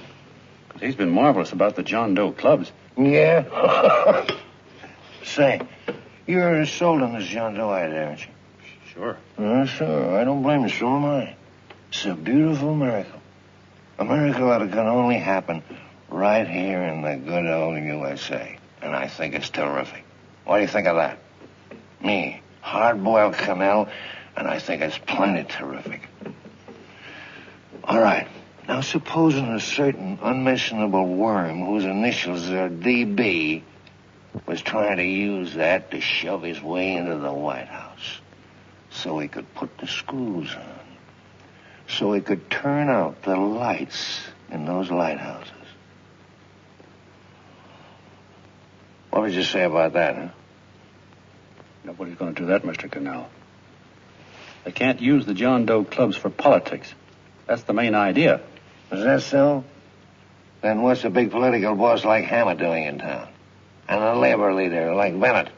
Because he's been marvelous about the John Doe clubs. Yeah? Say, you're sold on this John Doe idea, aren't you? Sure. Sure. I don't blame you. So am I. It's a beautiful miracle. A miracle that can only happen right here in the good old USA. And I think it's terrific. What do you think of that? Me, hard-boiled Cannell, and I think it's plenty terrific. All right. Now, supposing a certain unmentionable worm whose initials are DB was trying to use that to shove his way into the White House so he could put the screws on, so he could turn out the lights in those lighthouses. What would you say about that, huh? Nobody's going to do that, Mr. Cannell. They can't use the John Doe clubs for politics. That's the main idea. Is that so? Then what's a big political boss like Hammett doing in town? And a labor leader like Bennett?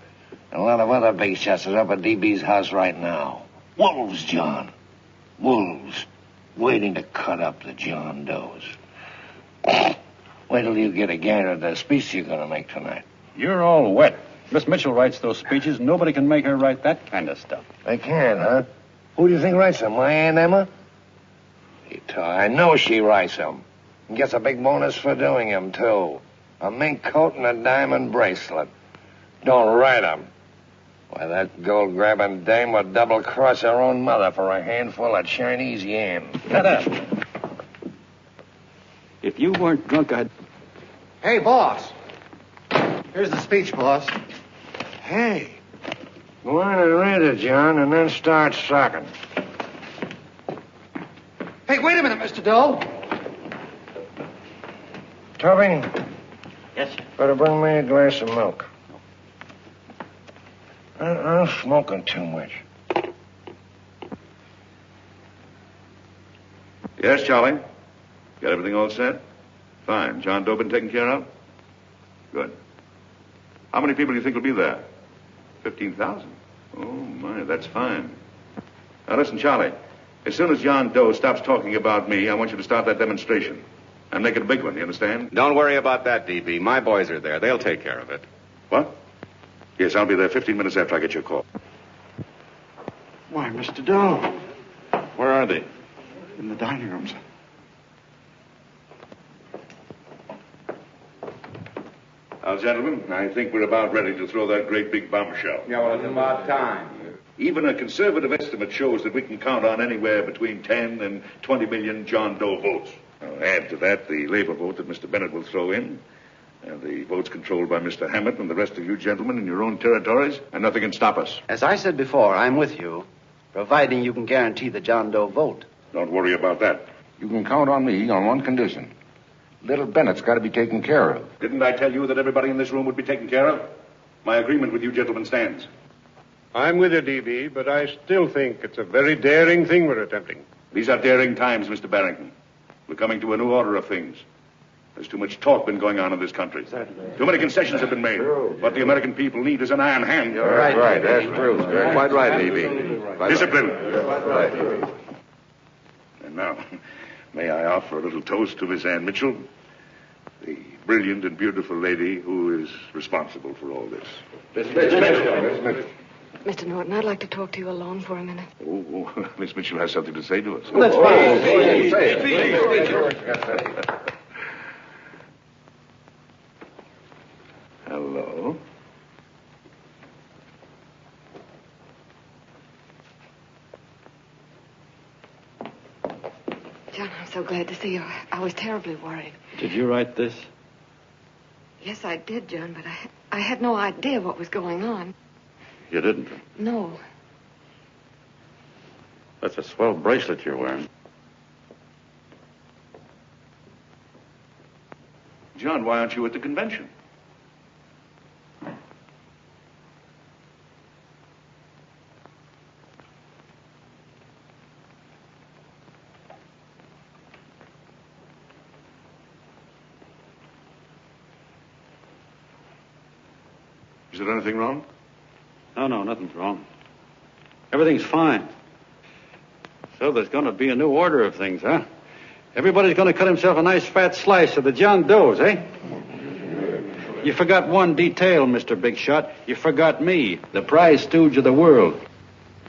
And a lot of other big shots are up at DB's house right now. Wolves, John. Wolves. Waiting to cut up the John Does. Wait till you get a gander at the speech you're going to make tonight. You're all wet. Miss Mitchell writes those speeches. Nobody can make her write that kind of stuff. They can, huh? Who do you think writes them? My Aunt Emma? I know she writes them. And gets a big bonus for doing them, too. A mink coat and a diamond bracelet. Don't write them. Why, that gold-grabbing dame would double-cross her own mother for a handful of Chinese yams. Shut up. If you weren't drunk, I'd... Hey, boss. Here's the speech, boss. Hey. Go on and read it, John, and then start sucking. Hey, wait a minute, Mr. Doe. Tubby? Yes, sir. Better bring me a glass of milk. I'm smoking too much. Yes, Charlie? Got everything all set? Fine. John Doe been taken care of? Good. How many people do you think will be there? 15,000? Oh, my, that's fine. Now, listen, Charlie. As soon as John Doe stops talking about me, I want you to start that demonstration. And make it a big one, you understand? Don't worry about that, DB. My boys are there. They'll take care of it. What? Yes, I'll be there 15 minutes after I get your call. Why, Mr. Doe. Where are they? In the dining room, sir. Now, gentlemen, I think we're about ready to throw that great big bombshell. Yeah, well, it's about time. Even a conservative estimate shows that we can count on anywhere between 10 and 20 million John Doe votes. Now, add to that the labor vote that Mr. Bennett will throw in, and the votes controlled by Mr. Hammett and the rest of you gentlemen in your own territories, and nothing can stop us. As I said before, I'm with you, providing you can guarantee the John Doe vote. Don't worry about that. You can count on me on one condition. Little Bennett's got to be taken care of. Didn't I tell you that everybody in this room would be taken care of? My agreement with you gentlemen stands. I'm with you, DB, but I still think it's a very daring thing we're attempting. These are daring times, Mr. Barrington. We're coming to a new order of things. There's too much talk been going on in this country. Too many concessions have been made. What the American people need is an iron hand. You're right. That's true. You're quite right, DB. Discipline. Right. And now, may I offer a little toast to Miss Ann Mitchell, the brilliant and beautiful lady who is responsible for all this. Mr. Norton, I'd like to talk to you alone for a minute. Oh, Miss Mitchell has something to say to us. That's fine. Say it. Hello. John, I'm so glad to see you. I was terribly worried. Did you write this? Yes, I did, John, but I had no idea what was going on. You didn't? No. That's a swell bracelet you're wearing. John, why aren't you at the convention? Is there anything wrong? No, nothing's wrong. Everything's fine. So there's going to be a new order of things, huh? Everybody's going to cut himself a nice fat slice of the John Does, eh? You forgot one detail, Mr. Big Shot. You forgot me, the prize stooge of the world.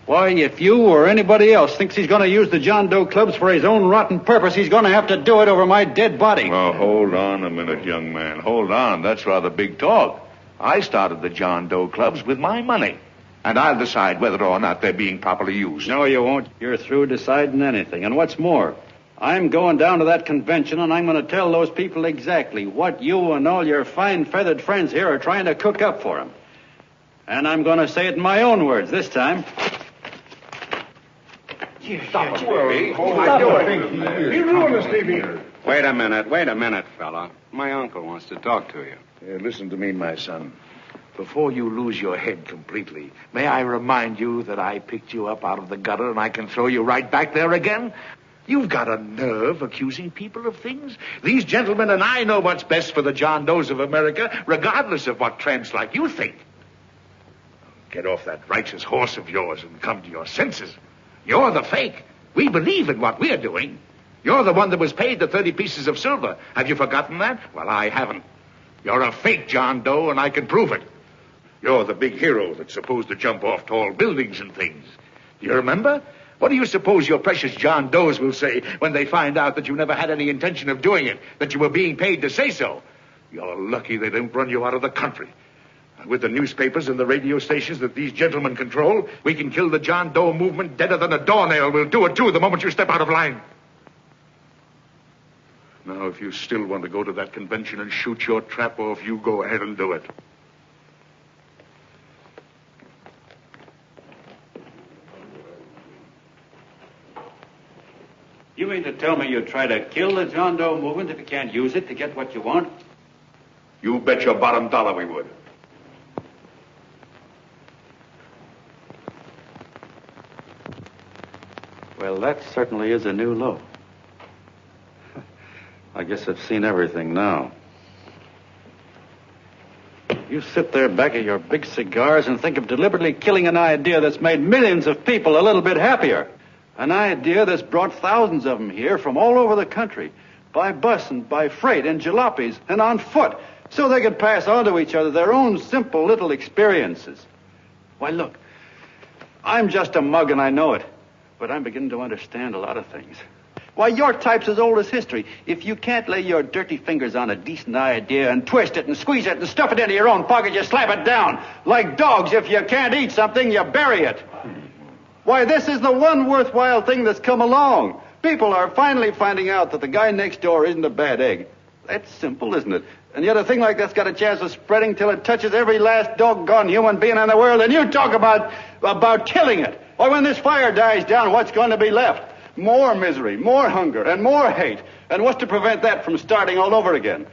Why, if you or anybody else thinks he's going to use the John Doe clubs for his own rotten purpose, he's going to have to do it over my dead body. Oh, hold on a minute, young man. Hold on. That's rather big talk. I started the John Doe clubs with my money. And I'll decide whether or not they're being properly used. No, you won't. You're through deciding anything. And what's more, I'm going down to that convention, and I'm going to tell those people exactly what you and all your fine-feathered friends here are trying to cook up for them. And I'm going to say it in my own words this time. Stop it, Stevie. Stop it. You ruined us, Stevie. Wait a minute, fella. My uncle wants to talk to you. Listen to me, my son. Before you lose your head completely, may I remind you that I picked you up out of the gutter and I can throw you right back there again? You've got a nerve accusing people of things. These gentlemen and I know what's best for the John Does of America, regardless of what tramps like you think. Get off that righteous horse of yours and come to your senses. You're the fake. We believe in what we're doing. You're the one that was paid the 30 pieces of silver. Have you forgotten that? Well, I haven't. You're a fake John Doe, and I can prove it. You're the big hero that's supposed to jump off tall buildings and things. Do you remember? What do you suppose your precious John Does will say when they find out that you never had any intention of doing it, that you were being paid to say so? You're lucky they didn't run you out of the country. With the newspapers and the radio stations that these gentlemen control, we can kill the John Doe movement deader than a doornail. We'll do it, too, the moment you step out of line. Now, if you still want to go to that convention and shoot your trap off, you go ahead and do it. You mean to tell me you'd try to kill the John Doe movement if you can't use it to get what you want? You bet your bottom dollar we would. Well, that certainly is a new low. I guess I've seen everything now. You sit there back of your big cigars and think of deliberately killing an idea that's made millions of people a little bit happier. An idea that's brought thousands of them here from all over the country, by bus and by freight and jalopies and on foot, so they could pass on to each other their own simple little experiences. Why, look, I'm just a mug and I know it, but I'm beginning to understand a lot of things. Why, your type's as old as history. If you can't lay your dirty fingers on a decent idea and twist it and squeeze it and stuff it into your own pocket, you slap it down. Like dogs, if you can't eat something, you bury it. Why, this is the one worthwhile thing that's come along. People are finally finding out that the guy next door isn't a bad egg. That's simple, isn't it? And yet a thing like that's got a chance of spreading till it touches every last doggone human being in the world, and you talk about killing it. Why, when this fire dies down, what's going to be left? More misery, more hunger, and more hate. And what's to prevent that from starting all over again?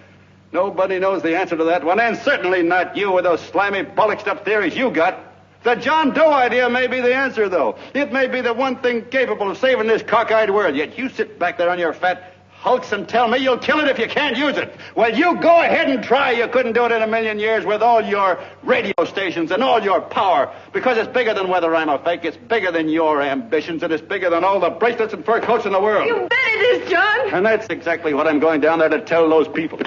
Nobody knows the answer to that one, and certainly not you with those slimy, bollocked-up theories you got. The John Doe idea may be the answer, though. It may be the one thing capable of saving this cockeyed world. Yet you sit back there on your fat, hulks and tell me you'll kill it if you can't use it. Well, you go ahead and try. You couldn't do it in a million years with all your radio stations and all your power. Because it's bigger than whether I'm a fake. It's bigger than your ambitions, and it's bigger than all the bracelets and fur coats in the world. You bet it is, John. And that's exactly what I'm going down there to tell those people.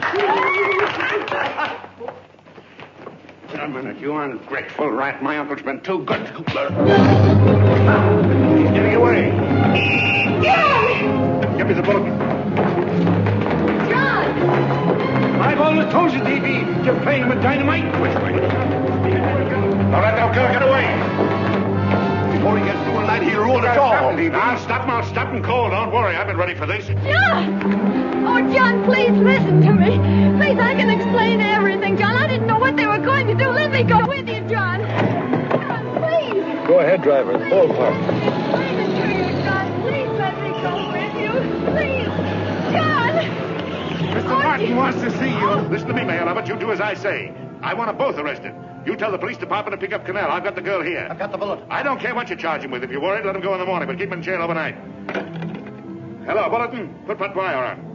A minute, you ungrateful rat. My uncle's been too good. He's getting away. John! Give me the bullet. John! I've always told you, D.B., you're playing him with dynamite. Which way? Now let that girl get away. Before he gets through a night, he'll ruin us all. I'll stop him cold. Don't worry, I've been ready for this. John! Oh, John, please listen to me. Please, I can explain everything, John. I didn't know what they were going to do. Let me go with you, John. John, please. Go ahead, driver. Ballpark. Explain it to you, John. Please let me go with you. Please. John! Mr. Martin wants to see you. Listen to me, Mayor Lovett. You do as I say. I want them both arrested. You tell the police department to pick up Cannell. I've got the girl here. I've got the bullet. I don't care what you charge him with. If you're worried, let him go in the morning, but keep him in jail overnight. Hello, Bulletin. Put McGuire on.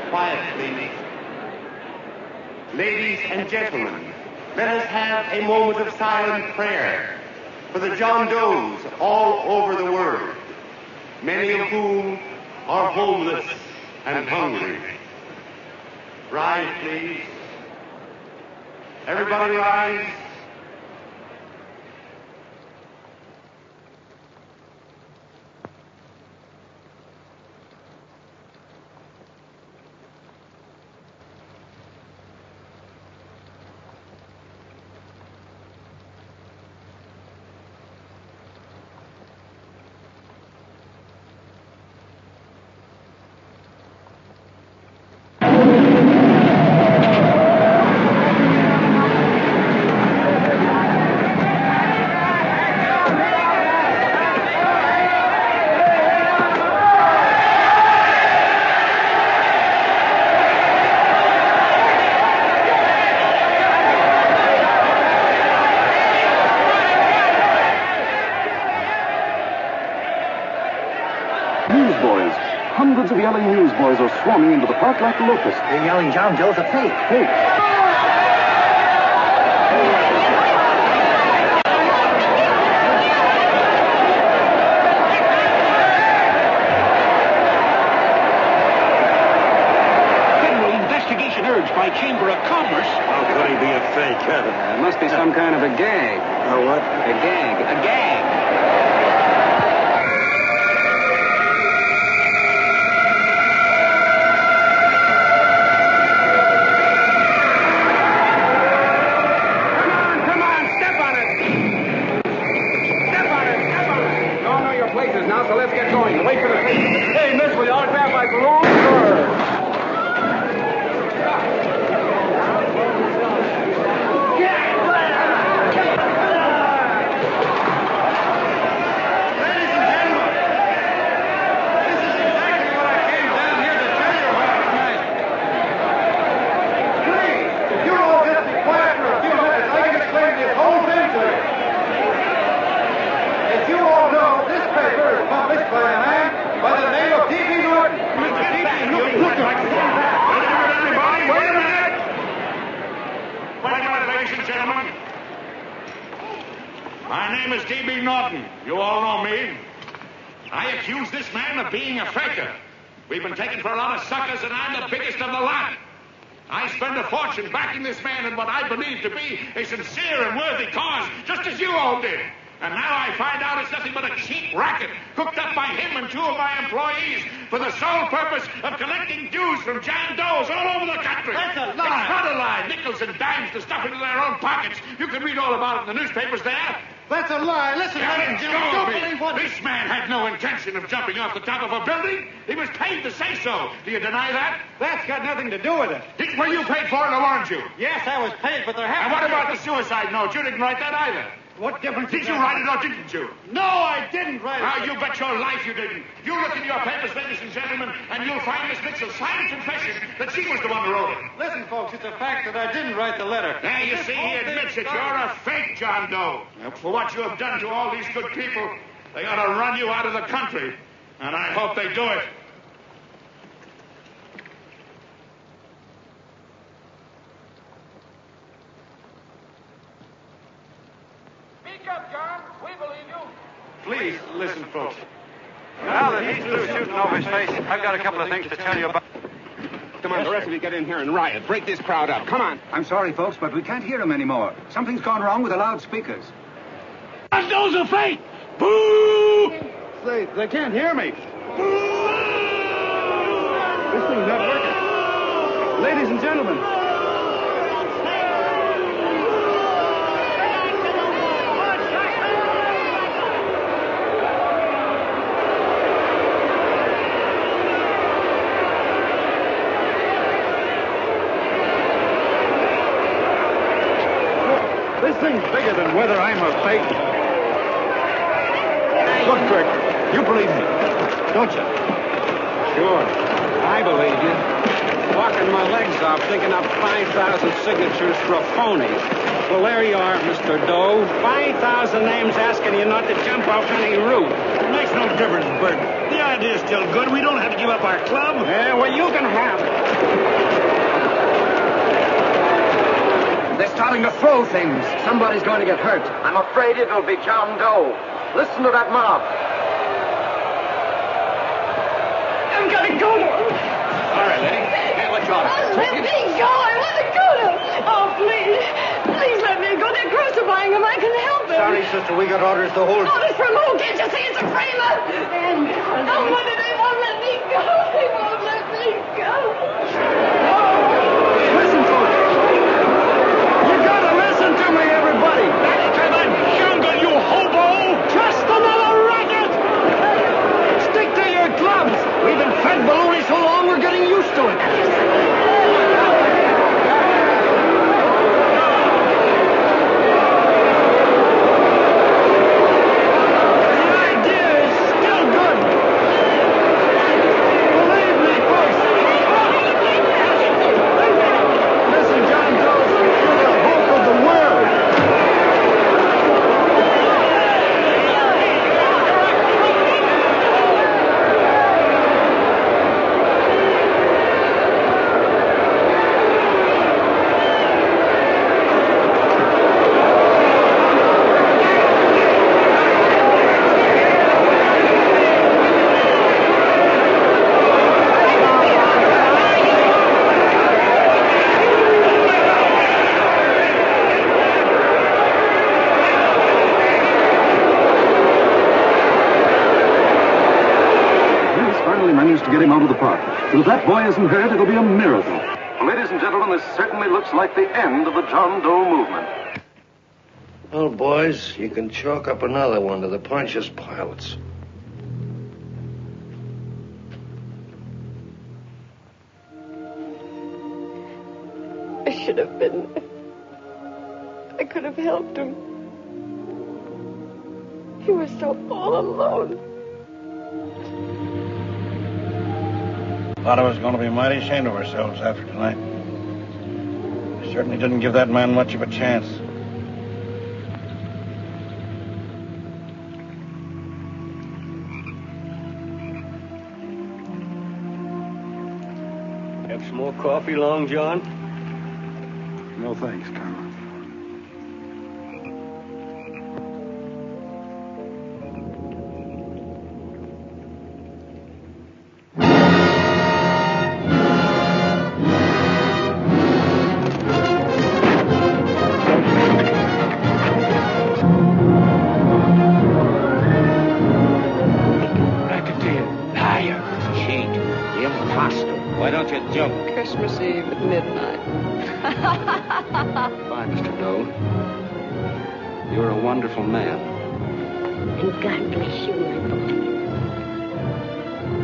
Quiet, please. Ladies and gentlemen, let us have a moment of silent prayer for the John Does all over the world, many of whom are homeless and hungry. Rise, please. Everybody rise. Newsboys. Hundreds of yelling newsboys are swarming into the park like locusts. They're yelling John Doe's a fake. Fake. Federal investigation urged by Chamber of Commerce. How could he be a fake? It must be some kind of a gag. A what? A gag. A gag. business now, so let's get going. Wait for the station. Hey, miss, will you autograph my balloon? Sure. My name is D.B. Norton. You all know me. I accuse this man of being a faker. We've been taken for a lot of suckers, and I'm the biggest of the lot. I spend a fortune backing this man in what I believe to be a sincere and worthy cause, just as you all did. And now I find out it's nothing but a cheap racket cooked up by him and 2 of my employees for the sole purpose of collecting dues from John Does all over the country. That's a lie. It's not a lie. Nickels and dimes to stuff into their own pockets. You can read all about it in the newspapers there. That's a lie. Listen, ladies and gentlemen, don't believe what... This man had no intention of jumping off the top of a building. He was paid to say so. Do you deny that? That's got nothing to do with it. Were you paid for it, or weren't you? Yes, I was paid, but there And happened... what about the suicide note? You didn't write that either. What difference Did you write it or didn't you? No, I didn't write it. Now, you bet your life you didn't. You look in your papers, ladies and gentlemen, and you'll find Miss Mitchell's signed confession that she was the one who wrote it. Listen, folks, it's a fact that I didn't write the letter. There, you see, he admits it. You're a fake John Doe. For what you have done to all these good people, they ought to run you out of the country. And I hope they do it. Speak up, John. We believe you. Please, listen, folks. Now that he's through shooting over his face, I've got a couple of things to tell you about... Come on, the rest of you get in here and riot. Break this crowd up. Come on. I'm sorry, folks, but we can't hear him anymore. Something's gone wrong with the loudspeakers. John Doe's a fake! Boo! They can't hear me. This thing's not working. Ladies and gentlemen. This thing's bigger than whether I'm a fake. Look, Kirk, you believe me, don't you? Sure. I believe you. Walking my legs off, thinking up 5,000 signatures for a phony. Well, there you are, Mr. Doe. 5,000 names asking you not to jump off any roof. It makes no difference, Bert. The idea's still good. We don't have to give up our club. Yeah, well, you can have it. They're starting to throw things. Somebody's going to get hurt. I'm afraid it'll be John Doe. Listen to that mob. I've got to go. All right, lady. Hey, let you out. Let me go. I want to go to... Oh, please. Please let me go. They're crucifying him. I can help him. Sorry, sister. We got orders to hold... Orders from who? Can't you see it's a framer? Oh, mother, they won't let me go. They won't let me go. Listen, folks. You gotta listen to me, everybody. Back to the jungle, you hobo. Just another racket. Stick to your clubs. We've been fed baloney so long, we're getting used to it. Managed to get him out of the park. But if that boy isn't hurt, it'll be a miracle. Ladies and gentlemen, this certainly looks like the end of the John Doe movement. Well, boys, you can chalk up another one to the Pontius Pilates. I should have been there. I could have helped him. He was so all alone. Thought I was going to be mighty ashamed of ourselves after tonight. We certainly didn't give that man much of a chance. Have some more coffee, Long John? No thanks, Colonel. Christmas Eve at midnight. Bye, Mr. Doe. You're a wonderful man. And God bless you, my boy.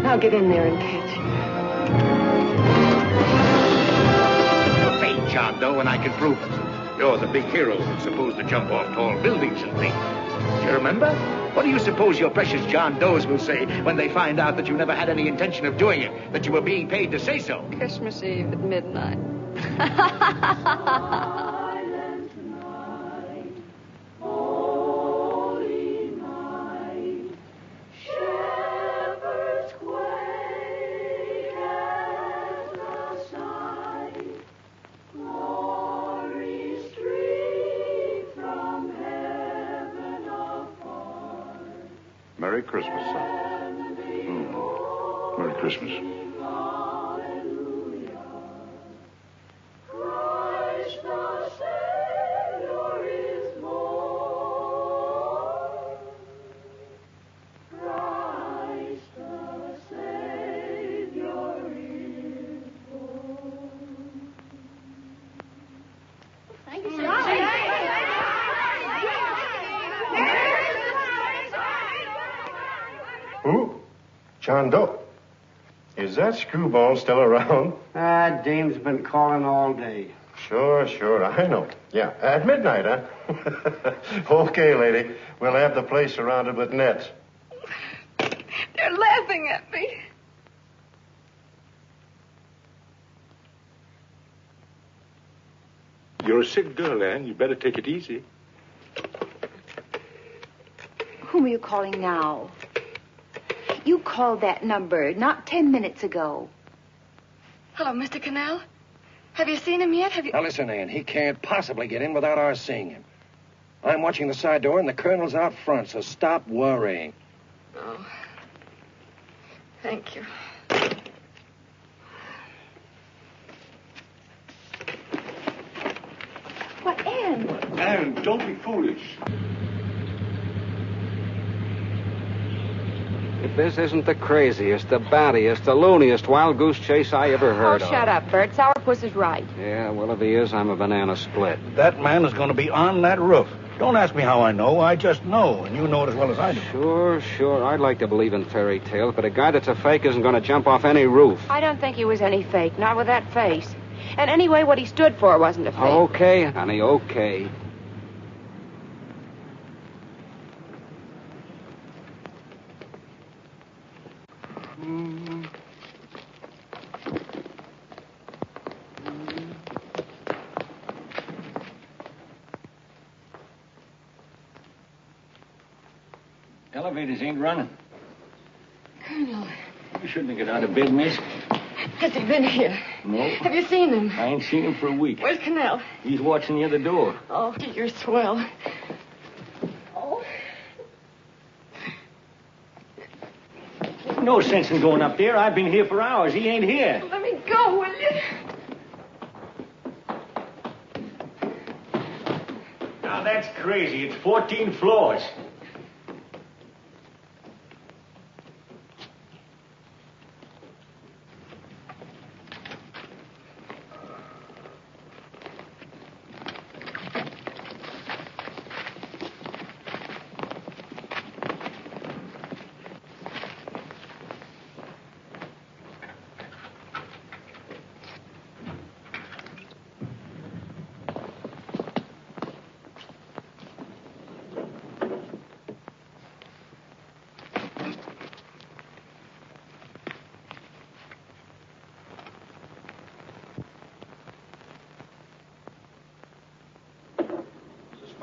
Now get in there and catch. You're fake, John Doe, and I can prove it. You're the big hero who's supposed to jump off tall buildings and things. Do you remember? What do you suppose your precious John Does will say when they find out that you never had any intention of doing it, that you were being paid to say so? Christmas Eve at midnight. Merry Christmas, son. Merry Christmas. Who? John Doe. Is that screwball still around? Dame's been calling all day. Sure, I know. Yeah, at midnight, huh? Okay, lady. We'll have the place surrounded with nets. They're laughing at me. You're a sick girl, Anne. You better take it easy. Whom are you calling now? You called that number not 10 minutes ago. Hello, Mr. Cannell. Have you seen him yet? Now, listen, Ann. He can't possibly get in without our seeing him. I'm watching the side door, and the colonel's out front, so stop worrying. Oh. Thank you. What, Ann? Anne, don't be foolish. If this isn't the craziest, the battiest, the looniest wild goose chase I ever heard of. Oh, shut up, Bert. Sourpuss is right. Yeah, well, if he is, I'm a banana split. That man is going to be on that roof. Don't ask me how I know. I just know, and you know it as well as I do. Sure. I'd like to believe in fairy tales, but a guy that's a fake isn't going to jump off any roof. I don't think he was any fake, not with that face. And anyway, what he stood for wasn't a fake. Okay, honey, okay. Elevators ain't running. Colonel, You shouldn't have got out of bed, miss. has he been here? No. Have you seen him? I ain't seen him for a week. Where's Cannell? He's watching the other door. Oh, you're swell. Oh. No sense in going up there. I've been here for hours. He ain't here. Let me go, will you? Now, that's crazy. It's 14 floors.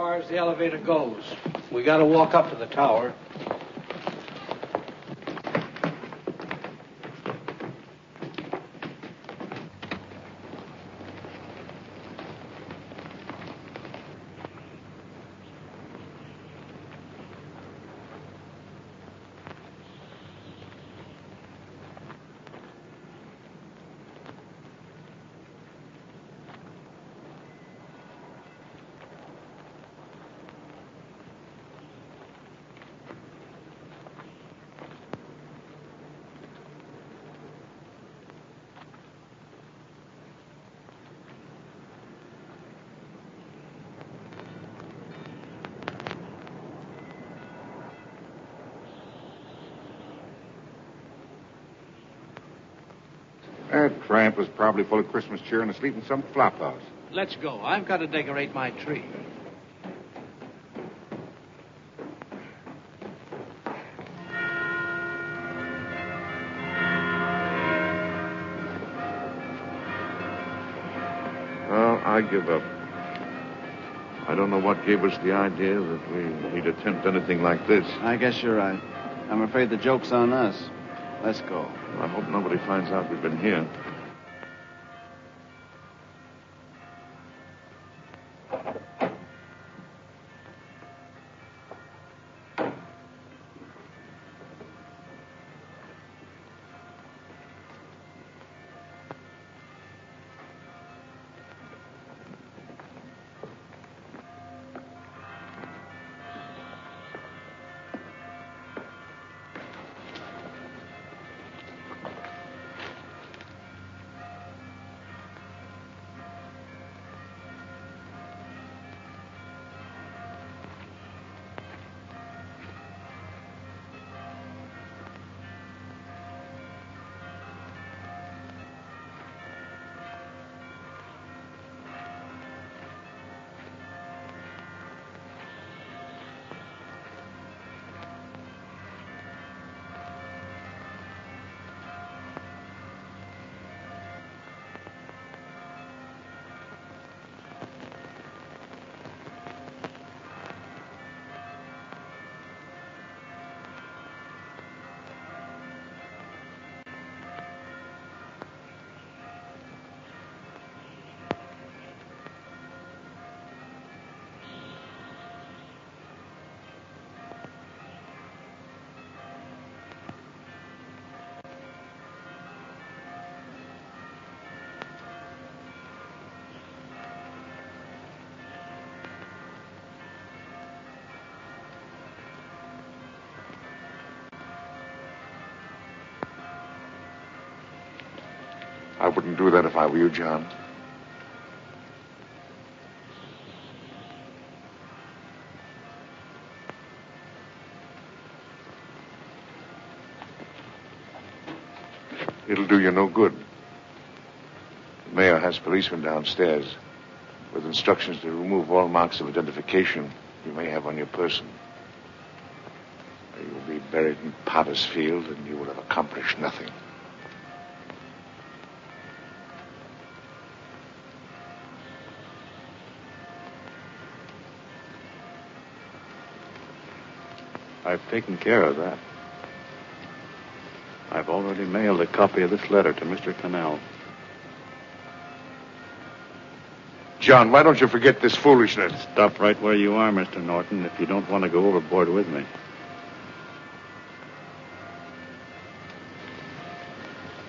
far as the elevator goes. We got to walk up to the tower. That tramp was probably full of Christmas cheer and asleep in some flop house. Let's go. I've got to decorate my tree. Well, I give up. I don't know what gave us the idea that we'd attempt anything like this. I guess you're right. I'm afraid the joke's on us. Let's go. I hope nobody finds out we've been here. I wouldn't do that if I were you, John. It'll do you no good. The mayor has policemen downstairs with instructions to remove all marks of identification you may have on your person. You will be buried in Potter's Field, and you will have accomplished nothing. I've taken care of that. I've already mailed a copy of this letter to Mr. Cannell. John, why don't you forget this foolishness? Stop right where you are, Mr. Norton, if you don't want to go overboard with me.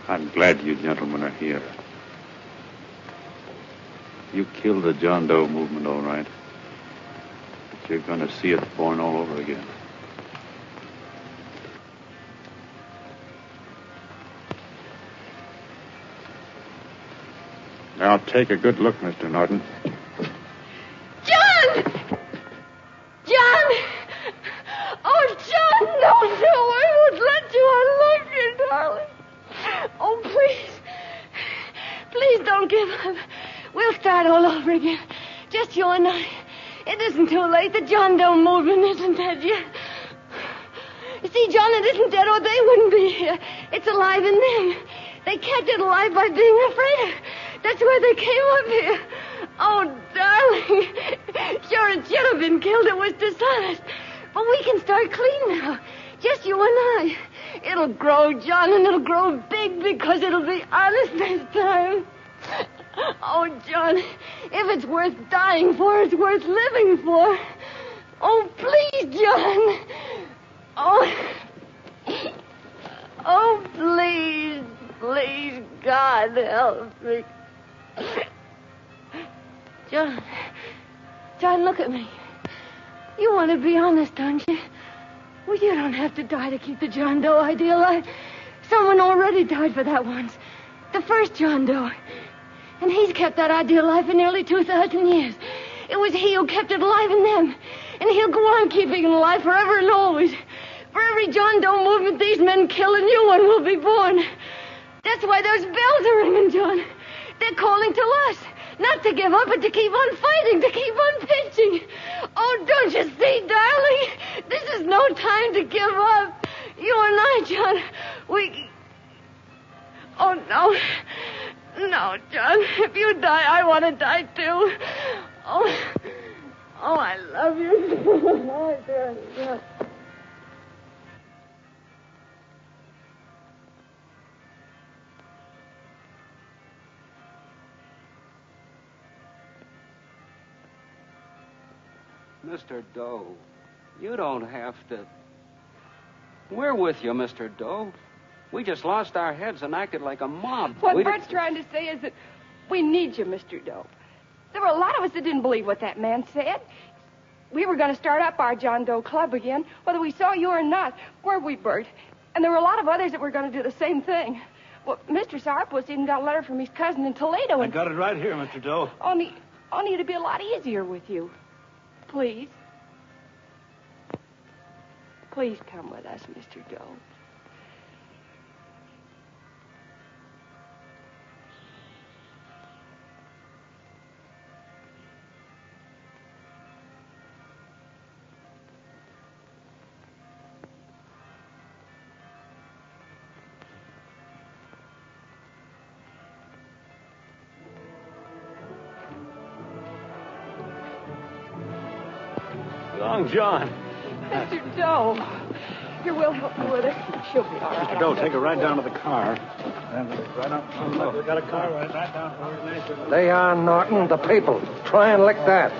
I'm glad you gentlemen are here. You killed the John Doe movement, all right. But you're going to see it born all over again. Now, take a good look, Mr. Norton. John! John! Oh, John, no, I won't let you. I love you, darling. Oh, please don't give up. We'll start all over again. Just you and I. It isn't too late. The John Doe movement isn't dead yet. You see, John, it isn't dead or they wouldn't be here. It's alive in them. They kept it alive by being afraid. That's why they came up here. Oh, darling. Sure, it should have been killed. It was dishonest. But we can start clean now. Just you and I. It'll grow, John, and it'll grow big because it'll be honest this time. Oh, John, if it's worth dying for, it's worth living for. Oh, please, John. Oh, please, please, God, help me. John, look at me. You want to be honest, don't you? Well, you don't have to die to keep the John Doe idea alive. Someone already died for that once. The first John Doe. And he's kept that idea alive for nearly 2,000 years. It was he who kept it alive in them. And he'll go on keeping it alive forever and always. For every John Doe movement these men kill, a new one will be born. That's why those bells are ringing, John. They're calling to us. Not to give up, but to keep on fighting, to keep on pitching. Oh, don't you see, darling? This is no time to give up. You and I, John, we... Oh, no. No, John. If you die, I want to die, too. Oh, I love you. Oh, John. Mr. Doe, you don't have to... We're with you, Mr. Doe. We just lost our heads and acted like a mob. What Bert's trying to say is that we need you, Mr. Doe. There were a lot of us that didn't believe what that man said. We were going to start up our John Doe Club again, whether we saw you or not. Weren't we, Bert? And there were a lot of others that were going to do the same thing. Well, Mr. Sourpuss even got a letter from his cousin in Toledo. I got it right here, Mr. Doe. Only it'd be a lot easier with you. Please. Please come with us, Mr. Doe. Long John. Mr. Doe. Here, we'll help you with it. She'll be all right. Mr. Doe, take her right down to the car. And right out. We got a car right down to where They are, Norton, the people. Try and lick that.